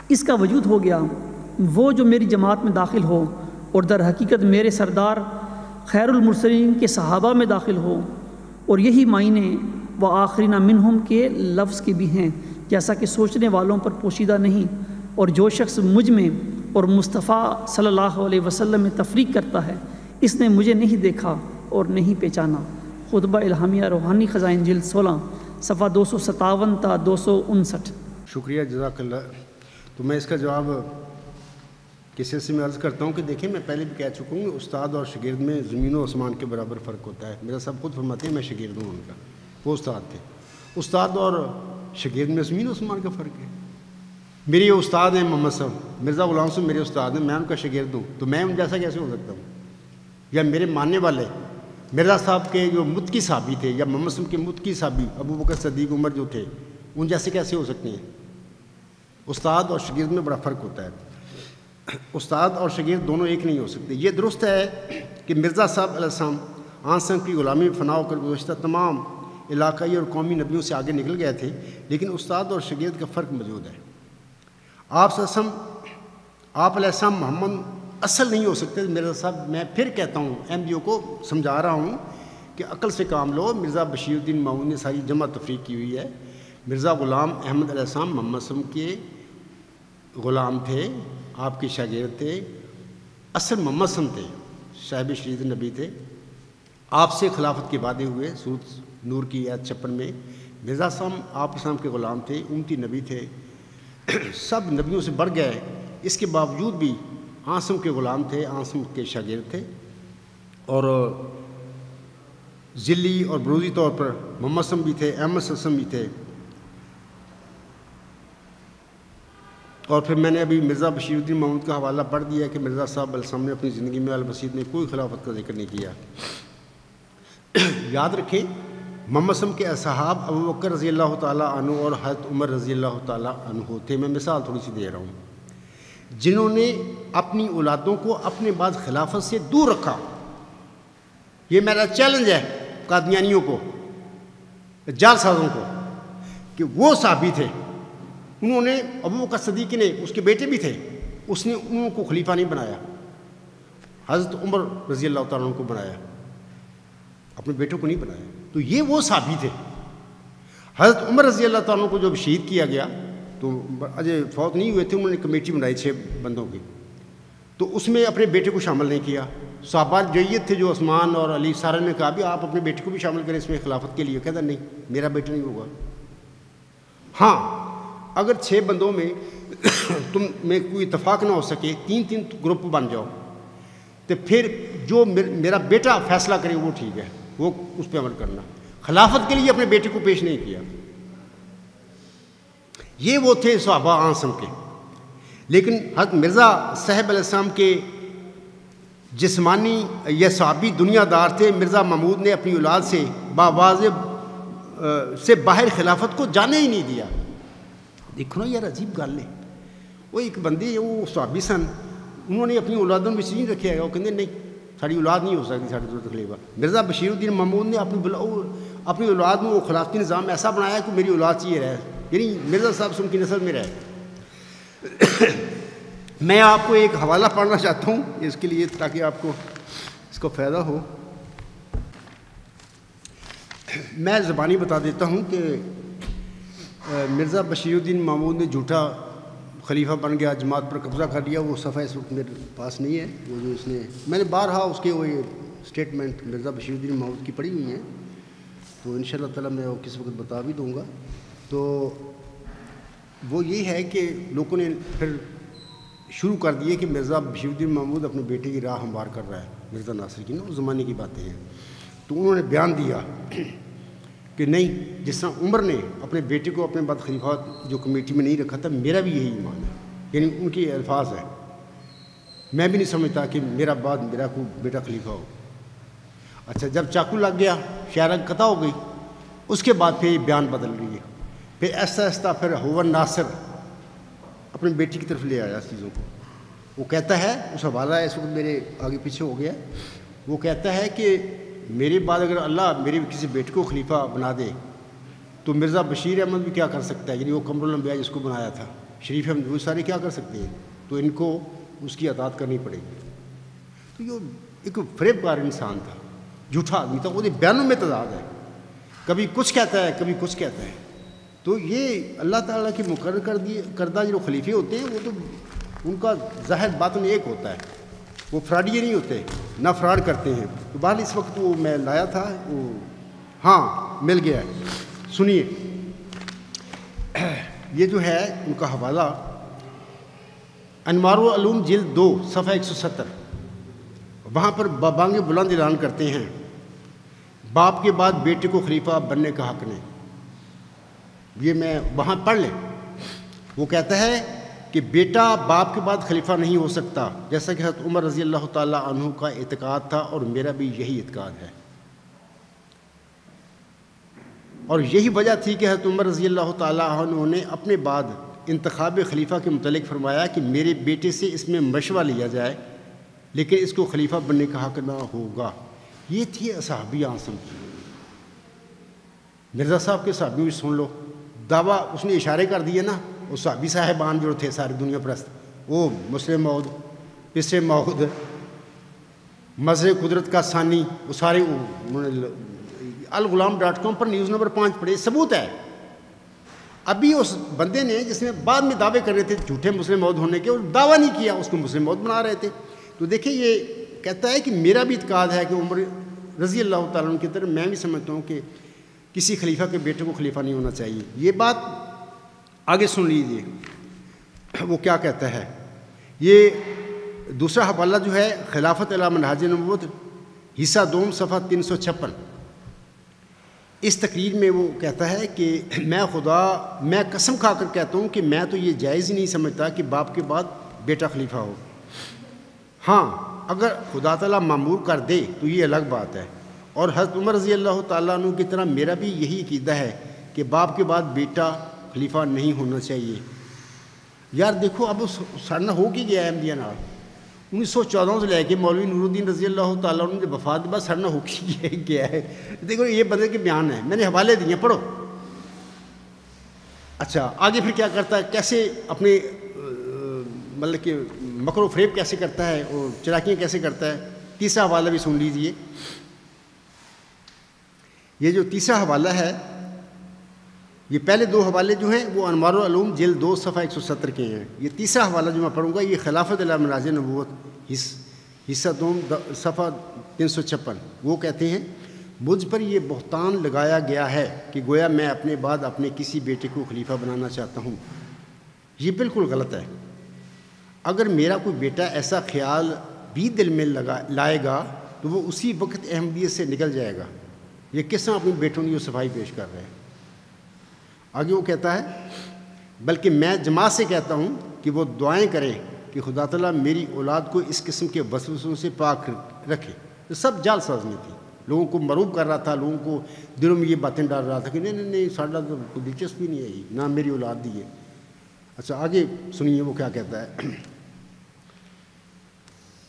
اس کا وجود ہو گیا، وہ جو میری جماعت میں داخل ہو، اور در حقیقت میرے سردار خیر المرسلین کے صحابہ میں داخل ہو، اور یہی معنی وآخرین منہم کے لفظ کے بھی ہیں، جیسا کہ سوچنے والوں پر پوشیدہ نہیں۔ اور جو شخص مجھ میں اور مصطفیٰ صلی اللہ علیہ وسلم میں تفریق کرتا ہے، اس نے مجھے نہیں دیکھا اور نہیں پہچانا۔ خطبہ الہامیہ روحانی خزائن جلد 16 صفحہ 257 تا 259۔ شکریہ، جزاک اللہ۔ تو میں اس کا جواب کس سے میں عرض کرتا ہوں کہ دیکھیں، میں پہلے بھی کہہ چکا ہوں کہ استاد اور شاگرد میں زمین و آسمان کے برابر فرق ہوتا ہے۔ میرا سب خود فرماتے ہیں میں شاگرد ہوں ان کا، وہ استاد تھے۔ استاد اور شاگرد میں زمین و آسمان کا فرق ہے۔ میرے یہ استاد ہیں محمد صاحب مرزا غلام صاحب، میرے استاد ہیں، میں ان کا شاگرد ہوں، تو میں ان جیسا کیسے ہو سکتا ہوں؟ یا میرے ماننے والے مرزا صاحب کے جو متقی صحابی تھے، یا محمد صاحب کے متقی صحابی ابو بکر صدیق عمر جو تھے، ان جیسے کیسے ہو سکتے ہیں؟ استاد اور شاگرد میں بڑا فرق ہوتا ہے۔ استاد اور شاگرد دونوں ایک نہیں ہو سکتے۔ یہ درست ہے کہ مرزا صاحب علیہ السلام آن صاحب کی غلامی میں فنا ہو کر گزشتہ تمام علاقائی اور قومی نبیوں سے آگے نکل گئے تھے، لیکن استاد اور شاگرد کا فرق موجود ہے۔ آپ علیہ السلام محمد اصل نہیں ہو سکتے۔ مرزا صاحب، میں پھر کہتا ہوں، احمدیوں کو سمجھا رہا ہوں کہ عقل سے کام لو۔ مرزا بشیر الدین محمود نے ساری جمع تفریق کی ہوئی ہے۔ مرزا غلام احمد علیہ السلام محمد صلی اللہ علیہ وسلم کے غلام تھے، آپ کے شاگرد تھے، اصل محمد صلی اللہ علیہ وسلم تھے، صاحب شریعت نبی تھے۔ آپ سے خلافت کے وعدے ہوئے سورۃ نور کی آیت 56 میں۔ مرزا صاحب آپ اسلام کے غلام تھے، امتی نبی تھے، سب نبیوں سے بڑھ گئے، اس کے باوجود بھی عاصم کے غلام تھے، عاصم کے شاگرد تھے، اور ذلی اور بروزی طور پر محمد صلی اللہ علیہ وسلم بھی تھے، احمد صلی اللہ علیہ وسلم بھی تھے۔ اور پھر میں نے ابھی مرزا بشیر الدین محمود کا حوالہ پڑھ دیا کہ مرزا صاحب علیہ السلام نے اپنی زندگی میں البسیط میں کوئی خلافت کا ذکر نہیں کیا۔ یاد رکھیں، محمد صلی اللہ علیہ وسلم کے اصحاب ابو بکر رضی اللہ تعالیٰ عنہ اور حضرت عمر رضی اللہ تعالیٰ عنہ تھے۔ میں مثال تھوڑی سی دے رہا ہوں، جنہوں نے اپنی اولادوں کو اپنے بعد خلافت سے دور رکھا، یہ میرا چیلنج ہے قادیانیوں کو، جعل سازوں کو، کہ وہ صحابی تھے، انہوں نے ابو بکر صدیق نے، اس کے بیٹے بھی تھے، اس نے ان کو خلیفہ نہیں بنایا، حضرت عمر رضی اللہ تعالیٰ عنہ کو بنایا، اپنے بیٹوں کو نہیں بنایا. تو یہ وہ صحابی تھے. حضرت عمر رضی اللہ تعالیٰ عنہ کو جب شہید کیا گیا تو اجے فوت نہیں ہوئے تھے، انہوں نے کمیٹی بنائی 6 بندوں کی، تو اس میں اپنے بیٹے کو شامل نہیں کیا. صحابہ جیت تھے جو عثمان اور علی سارے نے کہا بھی آپ اپنے بیٹے کو بھی شامل کریں اس میں خلافت کے لیے. کہتا نہیں میرا بیٹا نہیں ہوگا. ہاں اگر 6 بندوں میں تم میں کوئی اتفاق نہ ہو سکے، 3 گروپ بن جاؤ، تو پھر جو میرا بیٹا فیصلہ کرے وہ ٹھیک ہے، وہ اس پہ عمل کرنا. خلافت کے لیے اپنے بیٹے کو پیش نہیں کیا. یہ وہ تھے صحابہ اعظم کے. لیکن حضرت مرزا صاحب علیہ السلام کے جسمانی یا صحابی دنیا دار تھے. مرزا محمود نے اپنی اولاد سے باواضح سے باہر خلافت کو جانے ہی نہیں دیا. دیکھو نا یار عجیب گل ہے. وہ ایک بندے وہ صحابی سن، انہوں نے اپنی اولادوں میں نہیں رکھا ہے، وہ کہتے نہیں ساری اولاد نہیں ہو سکتی ساری ضرورت خلیفہ. مرزا بشیر الدین محمود نے اپنی اولاد میں وہ خلافتی نظام ایسا بنایا کہ میری اولاد چاہیے رہے، یعنی مرزا صاحب سے ان کی نسل میں رہے. میں آپ کو ایک حوالہ پڑھنا چاہتا ہوں اس کے لیے تاکہ آپ کو اس کو فائدہ ہو. میں زبانی بتا دیتا ہوں کہ مرزا بشیر الدین محمود نے جھوٹا خلیفہ بن گیا، جماعت پر قبضہ کر لیا. وہ صفحہ اس وقت میرے پاس نہیں ہے، وہ جو اس نے میں نے بارہا اس کے وہ اسٹیٹمنٹ مرزا بشیر الدین محمود کی پڑھی ہوئی ہیں، تو انشاءاللہ تعالیٰ میں وہ کس وقت بتا بھی دوں گا. تو وہ یہ ہے کہ لوگوں نے پھر شروع کر دیے کہ مرزا بشیر الدین محمود اپنے بیٹے کی راہ ہموار کر رہا ہے، مرزا ناصر کی نا اس زمانے کی باتیں ہیں. تو انہوں نے بیان دیا کہ نہیں، جس طرح عمر نے اپنے بیٹے کو اپنے بعد خلیفہ جو کمیٹی میں نہیں رکھا تھا، میرا بھی یہی ایمان ہے. یعنی ان کے الفاظ ہیں، میں بھی نہیں سمجھتا کہ میرا بعد میرا کوئی بیٹا خلیفہ ہو. اچھا جب چاقو لگ گیا، شہرک قطع ہو گئی، اس کے بعد پھر یہ بیان بدل رہی ہے. پھر ایسا ایسا پھر ہور ناصر اپنے بیٹی کی طرف لے آیا اس چیزوں کو. وہ کہتا ہے، اس حوالہ ہے اس وقت میرے آگے پیچھے ہو گیا، وہ کہتا ہے کہ میرے بعد اگر اللہ میرے کسی بیٹے کو خلیفہ بنا دے تو مرزا بشیر احمد بھی کیا کر سکتا ہے، یعنی وہ قمر الانبیاء جس کو بنایا تھا، شریف احمد، وہ سارے کیا کر سکتے ہیں، تو ان کو اس کی اطاعت کرنی پڑے گی. تو یہ ایک فریب کار انسان تھا، جھوٹا آدمی تھا. وہ بیانوں میں تضاد ہے، کبھی کچھ کہتا ہے کبھی کچھ کہتا ہے. تو یہ اللہ تعالیٰ کے مقرر کردہ جو خلیفے ہوتے ہیں وہ تو ان کا ظاہر باطن ایک ہوتا ہے، وہ فراڈیے نہیں ہوتے، نہ فراڈ کرتے ہیں. تو بہرحال اس وقت وہ میں لایا تھا، وہ ہاں مل گیا ہے. سنیے یہ جو ہے ان کا حوالہ انوار العلوم جلد 2 صفحہ 170. وہاں پر بابانگ بلند اعلان کرتے ہیں باپ کے بعد بیٹے کو خلیفہ بننے کا حق نہیں. یہ میں وہاں پڑھ لیں. وہ کہتا ہے کہ بیٹا باپ کے بعد خلیفہ نہیں ہو سکتا، جیسا کہ حضرت عمر رضی اللہ تعالیٰ عنہ کا اعتقاد تھا اور میرا بھی یہی اعتقاد ہے. اور یہی وجہ تھی کہ حضرت عمر رضی اللہ تعالیٰ عنہ نے اپنے بعد انتخاب خلیفہ کے متعلق فرمایا کہ میرے بیٹے سے اس میں مشورہ لیا جائے لیکن اس کو خلیفہ بننے کا حق نہ ہوگا. یہ تھی صحابی اعظم کی. مرزا صاحب کے صحابی بھی سن لو، دعویٰ اس نے اشارے کر دیے نا. وہ صحابی صاحبان جو تھے ساری دنیا پرست، وہ مسلم موعود، پسر موعود، مظہر قدرت کا ثانی، وہ سارے الغلام.com پر نیوز نمبر 5 پڑھے، ثبوت ہے. ابھی اس بندے نے جس نے بعد میں دعوے کر رہے تھے جھوٹے مسلم موعود ہونے کے، اور دعویٰ نہیں کیا، اس کو مسلم موعود بنا رہے تھے. تو دیکھیں یہ کہتا ہے کہ میرا بھی اعتقاد ہے کہ عمر رضی اللہ تعالیٰ عنہ کی طرح میں بھی سمجھتا ہوں کہ کسی خلیفہ کے بیٹے کو خلیفہ نہیں ہونا چاہیے. یہ بات آگے سن لیجیے وہ کیا کہتا ہے. یہ دوسرا حوالہ جو ہے خلافت علی منہاج نبوت حصہ 2 صفحہ 356. اس تقریر میں وہ کہتا ہے کہ میں قسم کھا کر کہتا ہوں کہ میں تو یہ جائز ہی نہیں سمجھتا کہ باپ کے بعد بیٹا خلیفہ ہو. ہاں اگر خدا تعالیٰ معمور کر دے تو یہ الگ بات ہے. اور حضرت عمر رضی اللہ تعالیٰ عنہ کی طرح میرا بھی یہی عقیدہ ہے کہ باپ کے بعد بیٹا خلیفہ نہیں ہونا چاہیے. یار دیکھو اب سڑنا ہو کی گیا احمدیہ نال. 1914 سے لے کے مولوی نور الدین رضی اللہ تعالیٰ عنہ نے وفات کے بعد سرنا ہو کیا ہے. دیکھو یہ بندے کے بیان ہیں, میں نے حوالے دیے, پڑھو. اچھا آگے پھر کیا کرتا ہے, کیسے اپنے مطلب کہ مکر و فریب کیسے کرتا ہے اور چلاکیاں کیسے کرتا ہے. تیسرا حوالہ بھی سن لیجئے. یہ جو تیسرا حوالہ ہے, یہ پہلے دو حوالے جو ہیں وہ انوار العلوم جلد 2 صفحہ 170 کے ہیں. یہ تیسرا حوالہ جو میں پڑھوں گا یہ خلافت علی مناظ نبوت حصہ 2 صفحہ 356. وہ کہتے ہیں مجھ پر یہ بہتان لگایا گیا ہے کہ گویا میں اپنے بعد اپنے کسی بیٹے کو خلیفہ بنانا چاہتا ہوں. یہ بالکل غلط ہے. اگر میرا کوئی بیٹا ایسا خیال بھی دل میں لائے گا تو وہ اسی وقت احمدیت سے نکل جائے گا. یہ کس طرح اپنی بیٹوں کی صفائی پیش کر رہے ہیں. آگے وہ کہتا ہے بلکہ میں جماعت سے کہتا ہوں کہ وہ دعائیں کریں کہ خدا تعالیٰ میری اولاد کو اس قسم کے وسوسوں سے پاک رکھے. یہ سب جال سازی تھی, لوگوں کو مروب کر رہا تھا, لوگوں کو دلوں میں یہ باتیں ڈال رہا تھا کہ نہیں ساڈا تو کوئی دلچسپی نہیں ہے, نہ میری اولاد دی ہے. اچھا آگے سنیے وہ کیا کہتا ہے.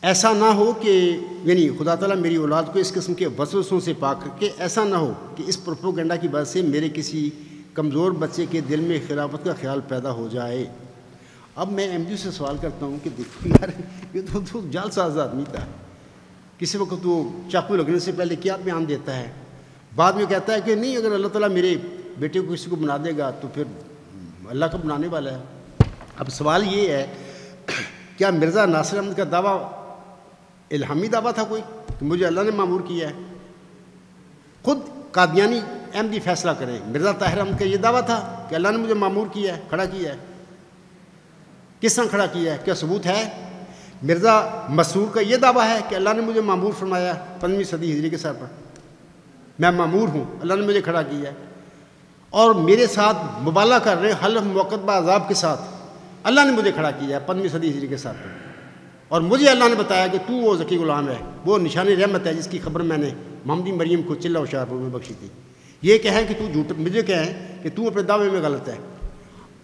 ایسا نہ ہو کہ یعنی خدا تعالیٰ میری اولاد کو اس قسم کے وسوسوں سے پاک رکھے. ایسا نہ ہو کہ اس پروپیگنڈا کی وجہ سے میرے کسی کمزور بچے کے دل میں خلافت کا خیال پیدا ہو جائے. اب میں احمدیوں سے سوال کرتا ہوں کہ دیکھو یار یہ تو جال ساز آدمی تھا. کسی وقت وہ چاقو لگنے سے پہلے کیا بیان دیتا ہے, بعد میں کہتا ہے کہ نہیں اگر اللہ تعالیٰ میرے بیٹے کو کسی کو بنا دے گا تو پھر اللہ کا بنانے والا ہے. اب سوال یہ ہے کیا مرزا ناصر احمد کا دعویٰ الہامی دعویٰ تھا کوئی کہ مجھے اللہ نے معمور کیا ہے؟ خود قادیانی احمدی فیصلہ کریں. مرزا طاہر احمد کا یہ دعویٰ تھا کہ اللہ نے مجھے معمور کیا ہے, کھڑا کیا ہے. کس طرح کھڑا کیا ہے, کیا ثبوت ہے؟ مرزا مسرور کا یہ دعویٰ ہے کہ اللہ نے مجھے معمور فرمایا 15ویں صدی ہجری کے سر پر, میں معمور ہوں, اللہ نے مجھے کھڑا کیا ہے. اور میرے ساتھ مبالغہ کر رہے ہیں حلف موقت عذاب کے ساتھ, اللہ نے مجھے کھڑا کیا ہے 15ویں صدی ہجری کے سر پر. اور مجھے اللہ نے بتایا کہ تو وہ ذکی غلام ہے, وہ نشان رحمت ہے جس کی خبر میں نے محمدی مریم کو چلہ ہوشیارپور میں بخشی تھی. یہ کہیں کہ تو جھوٹ, مجھے کہیں کہ تو اپنے دعوے میں غلط ہے.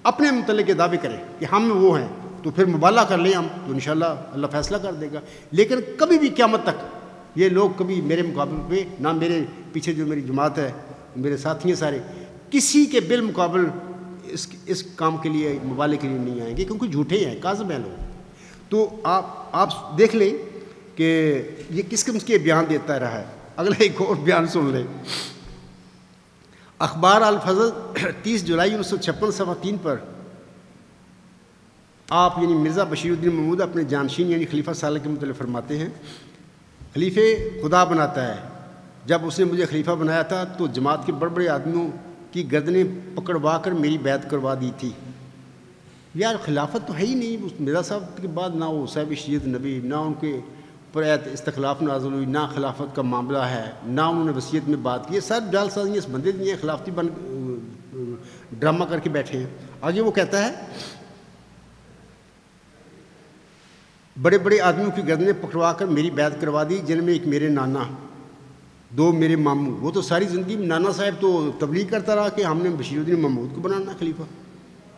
اپنے متعلق دعوے کریں کہ ہم وہ ہیں تو پھر مبالغہ کر لیں ہم, تو انشاءاللہ اللہ فیصلہ کر دے گا. لیکن کبھی بھی قیامت تک یہ لوگ کبھی میرے مقابل پہ, نہ میرے پیچھے جو میری جماعت ہے میرے ساتھی ہیں سارے, کسی کے بالمقابل اس کام کے لیے مبالغے کے لیے نہیں آئیں گے, کیونکہ جھوٹے ہیں, کاذب ہیں لوگ. تو آپ دیکھ لیں کہ یہ کس قسم کے بیان دیتا رہا ہے. اگلا ایک اور بیان سن لیں. اخبار الفضل 30 جولائی 1956 صفحہ 3 پر آپ یعنی مرزا بشیر الدین محمود اپنے جانشین یعنی خلیفہ صالح کے متعلق فرماتے ہیں خلیفے خدا بناتا ہے. جب اس نے مجھے خلیفہ بنایا تھا تو جماعت کے بڑے بڑے آدمیوں کی گردنیں پکڑوا کر میری بیعت کروا دی تھی. یار خلافت تو ہے ہی نہیں اس مرزا صاحب کے بعد, نہ وہ صاحب شریعت نبی, نہ ان کے پر ایت استخلاف نازل ہوئی, نہ خلافت کا معاملہ ہے, نہ انہوں نے وصیت میں بات کی. سب جال سازی اس بندے نہیں ہیں, خلافتی بن ڈرامہ کر کے بیٹھے ہیں. آگے وہ کہتا ہے بڑے بڑے آدمیوں کی گردنیں پکڑوا کر میری بیعت کروا دی, جن میں ایک میرے نانا, 2 میرے ماموں. وہ تو ساری زندگی نانا صاحب تو تبلیغ کرتا رہا کہ ہم نے بشیر الدین محمود کو بنانا خلیفہ.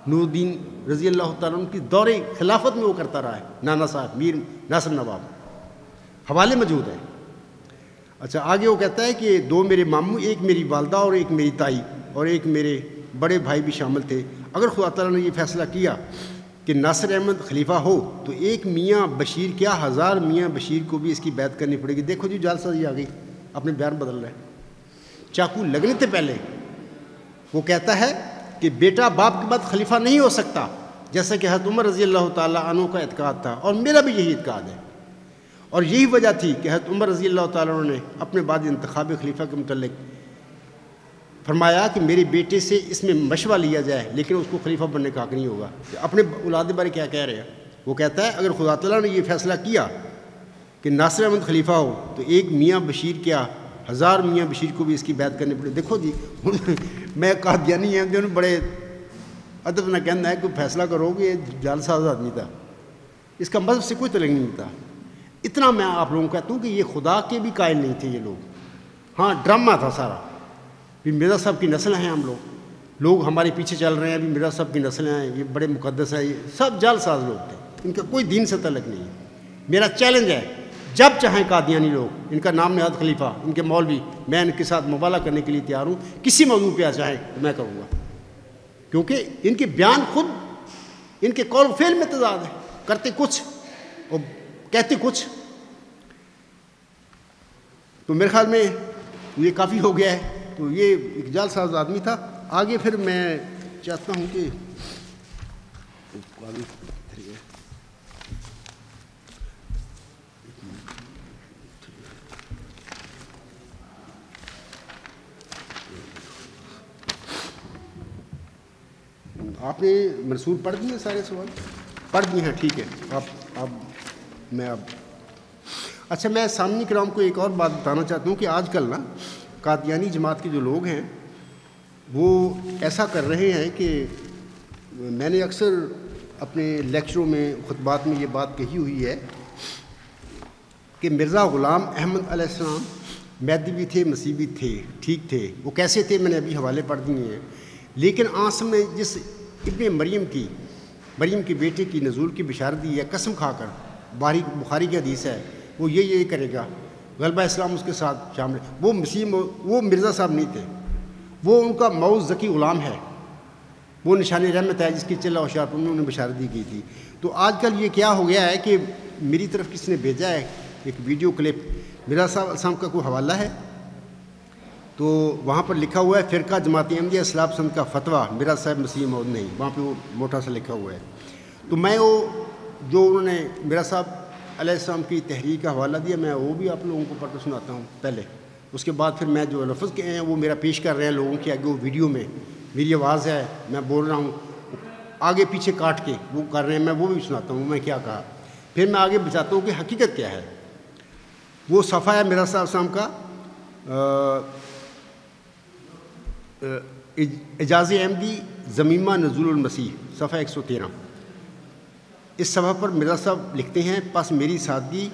نور الدین رضی اللہ تعالیٰ عنہ کی دور خلافت میں وہ کرتا رہا ہے نانا صاحب میر ناصر نواب, حوالے موجود ہیں. اچھا آگے وہ کہتا ہے کہ 2 میرے ماموں, ایک میری والدہ اور ایک میری تائی, اور ایک میرے بڑے بھائی بھی شامل تھے. اگر خدا تعالیٰ نے یہ فیصلہ کیا کہ ناصر احمد خلیفہ ہو تو ایک میاں بشیر کیا 1000 میاں بشیر کو بھی اس کی بیعت کرنی پڑے گی. دیکھو جی جال سازی آ گئی, اپنے بیان بدل رہے ہیں. چاقو لگنے سے پہلے وہ کہتا ہے کہ بیٹا باپ کے بعد خلیفہ نہیں ہو سکتا, جیسا کہ حضرت عمر رضی اللہ تعالیٰ عنہ کا اعتقاد تھا, اور میرا بھی یہی اعتقاد ہے. اور یہی وجہ تھی کہ حضرت عمر رضی اللہ تعالیٰ عنہ نے اپنے بعد انتخاب خلیفہ کے متعلق فرمایا کہ میرے بیٹے سے اس میں مشورہ لیا جائے, لیکن اس کو خلیفہ بننے کا حق نہیں ہوگا. اپنے اولاد بارے کیا کہہ رہے ہیں, وہ کہتا ہے اگر خدا تعالیٰ نے یہ فیصلہ کیا کہ ناصر احمد خلیفہ ہو تو ایک میاں بشیر کیا 1000 میاں بشیر کو بھی اس کی بیعت کرنی پڑے. دیکھو جی میں قادیانی ہیں جو بڑے ادب نہ کہنا ہے کہ فیصلہ کرو کہ یہ جال ساز آدمی تھا, اس کا مذہب سے کوئی تعلق نہیں تھا. اتنا میں آپ لوگوں کو کہتا ہوں کہ یہ خدا کے بھی قائل نہیں تھے یہ لوگ. ہاں ڈرامہ تھا سارا, بھی مرزا صاحب کی نسل ہیں ہم لوگ ہمارے پیچھے چل رہے ہیں, بھی مرزا صاحب کی نسلیں ہیں, یہ بڑے مقدس ہیں, یہ سب جال ساز لوگ تھے, ان کا کوئی دین سے تعلق نہیں ہے. میرا چیلنج ہے، جب چاہیں قادیانی لوگ، ان کا نام نہاد خلیفہ، ان کے مولوی، میں ان کے ساتھ مبالغہ کرنے کے لیے تیار ہوں، کسی موضوع پہ چاہیں تو میں کروں گا، کیونکہ ان کے بیان خود ان کے قول و فعل میں تضاد ہے، کرتے کچھ اور کہتے کچھ. تو میرے خیال میں یہ کافی ہو گیا ہے. تو یہ ایک جال ساز آدمی تھا. آگے پھر میں چاہتا ہوں کہ آپ نے منصور پڑھ دیے سارے سوال؟ پڑھ دیے ہیں، ٹھیک ہے. اچھا، میں سامعین کرام کو ایک اور بات بتانا چاہتا ہوں کہ آج کل نا قادیانی جماعت کے جو لوگ ہیں وہ ایسا کر رہے ہیں کہ میں نے اکثر اپنے لیکچروں میں، خطبات میں یہ بات کہی ہوئی ہے کہ مرزا غلام احمد علیہ السلام مہدی بھی تھے، مسیح بھی تھے، ٹھیک تھے. وہ کیسے تھے میں نے ابھی حوالے پڑھ دیے ہیں. لیکن آنسم نے جس ابن مریم کے بیٹے کی نزول کی بشارت دی ہے، قسم کھا کر، بخاری کی حدیث ہے، وہ یہ کرے گا، غلبہ اسلام اس کے ساتھ شامل. وہ مرزا صاحب نہیں تھے، وہ ان کا مئو ذکی غلام ہے، وہ نشان رحمت ہے جس کی چلہ ہوشیارپور میں انہیں بشارت دی گئی تھی. تو آج کل یہ کیا ہو گیا ہے کہ میری طرف کس نے بھیجا ہے ایک ویڈیو کلپ، مرزا صاحب کا کوئی حوالہ ہے، تو وہاں پر لکھا ہوا ہے فرقہ جماعت احمدیہ اصلاح پسند کا فتویٰ مرزا صاحب مسیح موعود نہیں، وہاں پہ وہ موٹا سا لکھا ہوا ہے. تو میں وہ جو انہوں نے مرزا صاحب علیہ السلام کی تحریر کا حوالہ دیا، میں وہ بھی آپ لوگوں کو پڑھ کر سناتا ہوں پہلے. اس کے بعد پھر میں جو لفظ کے ہیں وہ میرا پیش کر رہے ہیں لوگوں کے آگے، وہ ویڈیو میں میری آواز ہے، میں بول رہا ہوں، آگے پیچھے کاٹ کے وہ کر رہے ہیں، میں وہ بھی سناتا ہوں میں کیا کہا. پھر میں آگے بتاتا ہوں کہ حقیقت کیا ہے. وہ صفحہ ہے مرزا صاحب السلام کا اعجاز احمدی ضمیمہ نزول المسیح، صفحہ 113. اس صفحہ پر مرزا صاحب لکھتے ہیں، پس میری سادگی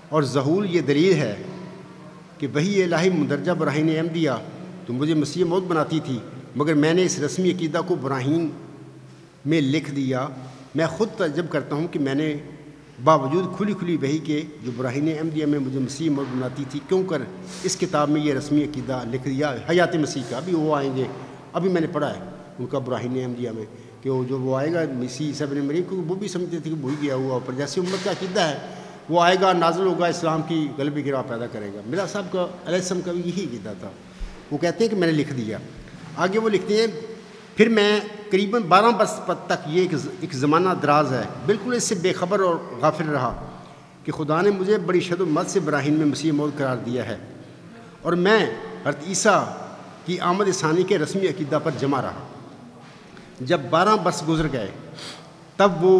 اور ظہور یہ دلیل ہے کہ وحی الہی مندرجہ براہین احمدیہ تو مجھے مسیح موعود بناتی تھی، مگر میں نے اس رسمی عقیدہ کو براہین میں لکھ دیا. میں خود تعجب کرتا ہوں کہ میں نے باوجود کھلی وحی کے جو براہین احمدیہ میں مجھے مسیح موعود بناتی تھی، کیوں کر اس کتاب میں یہ رسمی عقیدہ لکھ دیا حیات مسیح کا. ابھی وہ آئیں گے، ابھی میں نے پڑھا ہے ان کا براہین احمدیہ میں کہ وہ آئے گا مسیح عیسیٰ ابن مریم، کیونکہ وہ بھی سمجھتے تھے کہ وہی گیا ہوا اوپر، جیسے امت کا عقیدہ ہے وہ آئے گا، نازل ہوگا، اسلام کی غلبی کی راہ پیدا کرے گا. مرزا صاحب کا علیہ السلام کا بھی یہی عقیدہ تھا. وہ کہتے ہیں کہ میں نے لکھ دیا. آگے وہ لکھتے ہیں، پھر میں قریباً 12 برس تک، یہ ایک زمانہ دراز ہے، بالکل اس سے بے خبر اور غافل رہا کہ خدا نے مجھے بڑی شد و مت سے براہین میں مسیح موعود قرار دیا ہے، اور میں حضرت عیسیٰ کی آمد ثانی کے رسمی عقیدہ پر جمع رہا. جب 12 برس گزر گئے تب وہ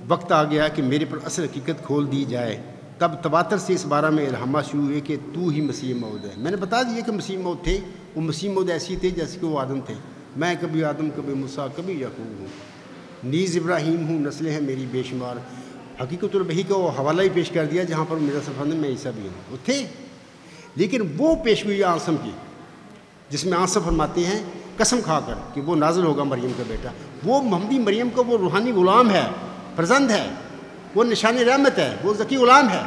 وقت آ گیا کہ میرے پر اصل حقیقت کھول دی جائے. تب تواتر سے اس بارے میں الہامات شروع ہوئے کہ تو ہی مسیح موعود ہے. میں نے بتا دیا کہ مسیح موعود تھے، وہ مسیح موعود ایسی تھے جیسے کہ وہ آدم تھے. میں کبھی آدم، کبھی موسیٰ، کبھی یعقوب ہوں، نیز ابراہیم ہوں، نسلیں ہیں میری بے شمار. حقیقت الوحی کا وہ حوالہ ہی پیش کر دیا جہاں پر مرزا صاحب نے میں عیسیٰ بھی ہوں. وہ تھے، لیکن وہ پیش ہوئی آنسم کی جس میں آنسم فرماتے ہیں قسم کھا کر کہ وہ نازل ہوگا مریم کا بیٹا. وہ محمدی مریم کا وہ روحانی غلام ہے، فرزند ہے، وہ نشان رحمت ہے، وہ ذکی غلام ہے.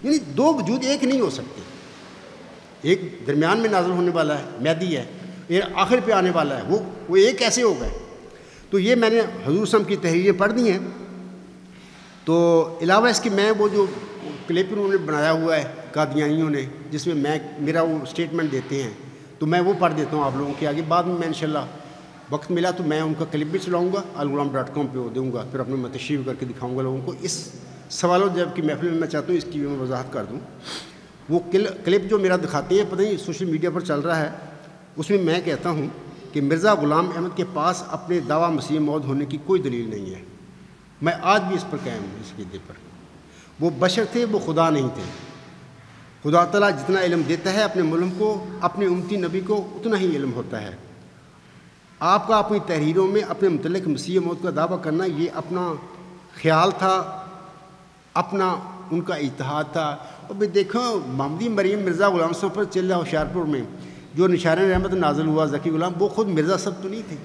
یعنی دو وجود ایک نہیں ہو سکتے. ایک درمیان میں نازل ہونے والا ہے، مہدی ہے، ایک آخر پہ آنے والا ہے، وہ ایک کیسے ہو گئے. تو یہ میں نے حضور صلی اللہ علیہ وسلم کی تحریریں پڑھ دی ہیں. تو علاوہ اس کے میں وہ جو کلپ انہوں نے بنایا ہوا ہے قادیانیوں نے، جس میں میرا وہ اسٹیٹمنٹ دیتے ہیں، تو میں وہ پڑھ دیتا ہوں آپ لوگوں کے آگے. بعد میں انشاءاللہ وقت ملا تو میں ان کا کلپ بھی چلاؤں گا، alghulam.com پہ دوں گا، پھر اپنے تشریح کر کے دکھاؤں گا لوگوں کو. اس سوالوں جب کی محفل میں میں چاہتا ہوں اس کی میں وضاحت کر دوں. وہ کلپ جو میرا دکھاتے ہیں، پتہ نہیں سوشل میڈیا پر چل رہا ہے، اس میں کہتا ہوں کہ مرزا غلام احمد کے پاس اپنے دعویٰ مسیح موعود ہونے کی کوئی دلیل نہیں ہے. میں آج بھی اس پر قائم ہوں، اس عقیدے پر. وہ بشر تھے، وہ خدا نہیں تھے. خدا تعالیٰ جتنا علم دیتا ہے اپنے ملک کو، اپنے امتی نبی کو اتنا ہی علم ہوتا ہے. آپ کا اپنی تحریروں میں اپنے متعلق مسیح موعود کا دعویٰ کرنا یہ اپنا خیال تھا، اپنا ان کا اجتہاد تھا. اور بھی دیکھو، محمدی مریم مرزا غلام صاحب پر چلہ ہوشیارپور میں جو نشان رحمت نازل ہوا ذکی غلام، وہ خود مرزا صاحب تو نہیں تھے.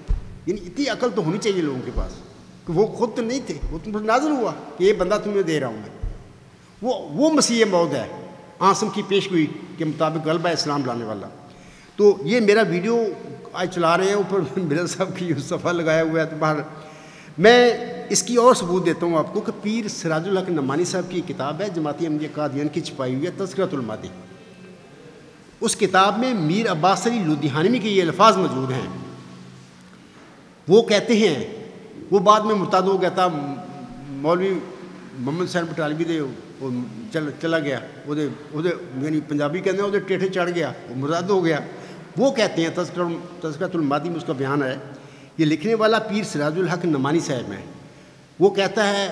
یعنی اتنی عقل تو ہونی چاہیے لوگوں کے پاس. کہ وہ خود تو نہیں تھے، وہ تم پر نازل ہوا کہ یہ بندہ تمہیں دے رہا ہوں میں، وہ مسیح موعود ہے آسم کی پیشگوئی کے مطابق غلبہ اسلام لانے والا۔ تو یہ میرا ویڈیو آج چلا رہے ہیں، اوپر مرزا صاحب کی صفحہ لگایا ہوا ہے، تو باہر میں اس کی اور ثبوت دیتا ہوں آپ کو کہ پیر سراج الحق نعمانی صاحب کی کتاب ہے جماعتی احمدیہ قادیان کی چھپائی ہوئی ہے، تذکرۃ المادی۔ اس کتاب میں میر عباس علی لدھیانوی کے یہ الفاظ موجود ہیں۔ وہ کہتے ہیں، وہ بعد میں مرتد ہو گیا تھا، مولوی محمد حسین بٹالوی دے وہ چلا گیا، یعنی پنجابی کہتے ہیں وہ ٹیٹھے چڑھ گیا، وہ مرتد ہو گیا۔ وہ کہتے ہیں تذکرۃ المادی میں اس کا بیان ہے، یہ لکھنے والا پیر سراج الحق نعمانی صاحب ہے۔ وہ کہتا ہے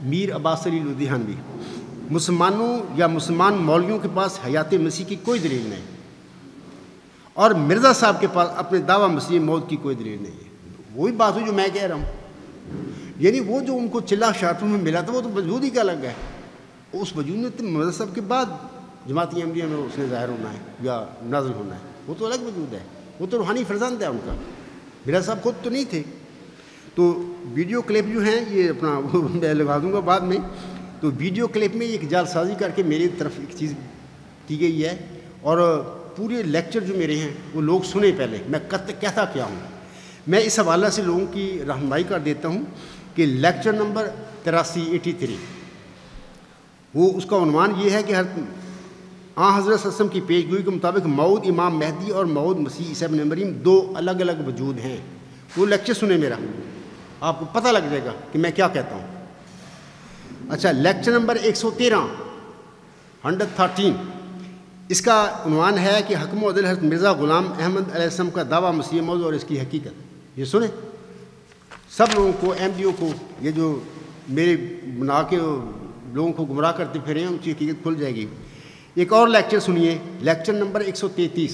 میر عباس علی لدھیانوی، مسلمانوں یا مسلمان مولویوں کے پاس حیات مسیح کی کوئی دلیل نہیں، اور مرزا صاحب کے پاس اپنے دعویٰ مسیح موت کی کوئی دلیل نہیں ہے۔ وہی بات ہے جو میں کہہ رہا ہوں، یعنی وہ جو ان کو چلا شارٹوں میں ملا تھا وہ تو وجود ہی کا الگ ہے، اس وجود نے تو مرزا صاحب کے بعد جماعتی احمدیہ میں اس نے ظاہر ہونا ہے یا نازل ہونا ہے، وہ تو الگ وجود ہے، وہ تو روحانی فرزند ہے ان کا، مرزا صاحب خود تو نہیں تھے۔ تو ویڈیو کلپ جو ہیں یہ اپنا میں لگا دوں گا بعد میں، تو ویڈیو کلپ میں ایک جال سازی کر کے میری طرف ایک چیز کی گئی ہے، اور پورے لیکچر جو میرے ہیں وہ لوگ سنیں پہلے میں کہتا کیا ہوں۔ میں اس حوالہ سے لوگوں کی رہنمائی کر دیتا ہوں کہ لیکچر نمبر 83 وہ اس کا عنوان یہ ہے کہ حضرت صلی اللہ علیہ وسلم کی پیشگوئی کے مطابق موعود امام مہدی اور موعود مسیح عیسیٰ ابن مریم دو الگ الگ وجود ہیں۔ وہ لیکچر سنیں میرا، آپ کو پتہ لگ جائے گا کہ میں کیا کہتا ہوں۔ اچھا، لیکچر نمبر 113 اس کا عنوان ہے کہ حکم و عدل حضرت مرزا غلام احمد علیہ السلام کا دعویٰ مسیح موعود اور اس کی حقیقت۔ یہ سنیں سب لوگوں کو، احمدیوں کو، یہ جو میرے بنا کے لوگوں کو گمراہ کرتے پھرے ہیں ان کی حقیقت کھل جائے گی۔ ایک اور لیکچر سنیے، لیکچر نمبر 133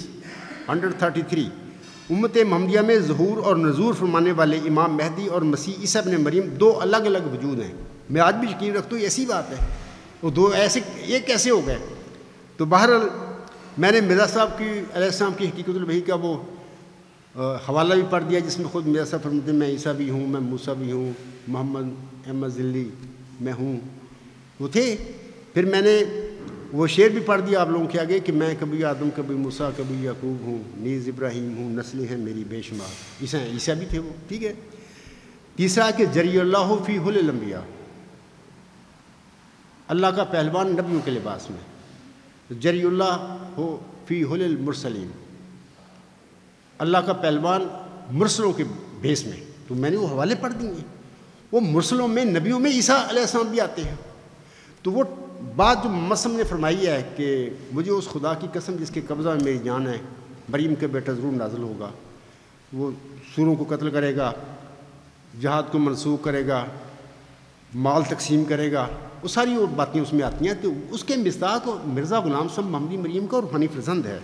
امت محمدیہ میں ظہور اور نزول فرمانے والے امام مہدی اور مسیح عیسیٰ ابن مریم دو الگ الگ وجود ہیں۔ میں آج بھی یقین رکھتا ہوں ایسی بات ہے، وہ دو ایسے ایک کیسے ہو گئے؟ تو بہرحال میں نے مرزا صاحب کی علیہ السلام کی حقیقت الوحی کا وہ حوالہ بھی پڑھ دیا جس میں خود مرزا صاحب فرماتے ہیں میں عیسیٰ بھی ہوں، میں موسیٰ بھی ہوں، محمد احمد ذلی میں ہوں، وہ تھے۔ پھر میں نے وہ شعر بھی پڑھ دیا آپ لوگوں کے آگے کہ میں کبھی آدم کبھی موسیٰ کبھی یعقوب ہوں، نیز ابراہیم ہوں، نسلیں ہیں میری بے شمار، عیسیٰ بھی تھے وہ، ٹھیک ہے۔ تیسرا کہ جری اللہ فی حل الانبیاء، اللہ کا پہلوان نبیوں کے لباس میں، جری اللہ ہو فی حل المرسلین، اللہ کا پہلوان مرسلوں کے بیس میں۔ تو میں نے وہ حوالے پڑھ دیے، وہ مرسلوں میں نبیوں میں عیسیٰ علیہ السلام بھی آتے ہیں۔ تو وہ بات جو مسلم نے فرمائی ہے کہ مجھے اس خدا کی قسم جس کے قبضہ میں میری جان ہے، مریم کے بیٹا ضرور نازل ہوگا، وہ سوروں کو قتل کرے گا، جہاد کو منسوخ کرے گا، مال تقسیم کرے گا، وہ ساری اور باتیں اس میں آتی ہیں۔ تو اس کے مصداق مرزا غلام صاحب محمدی مریم کا روحانی فرزند ہے،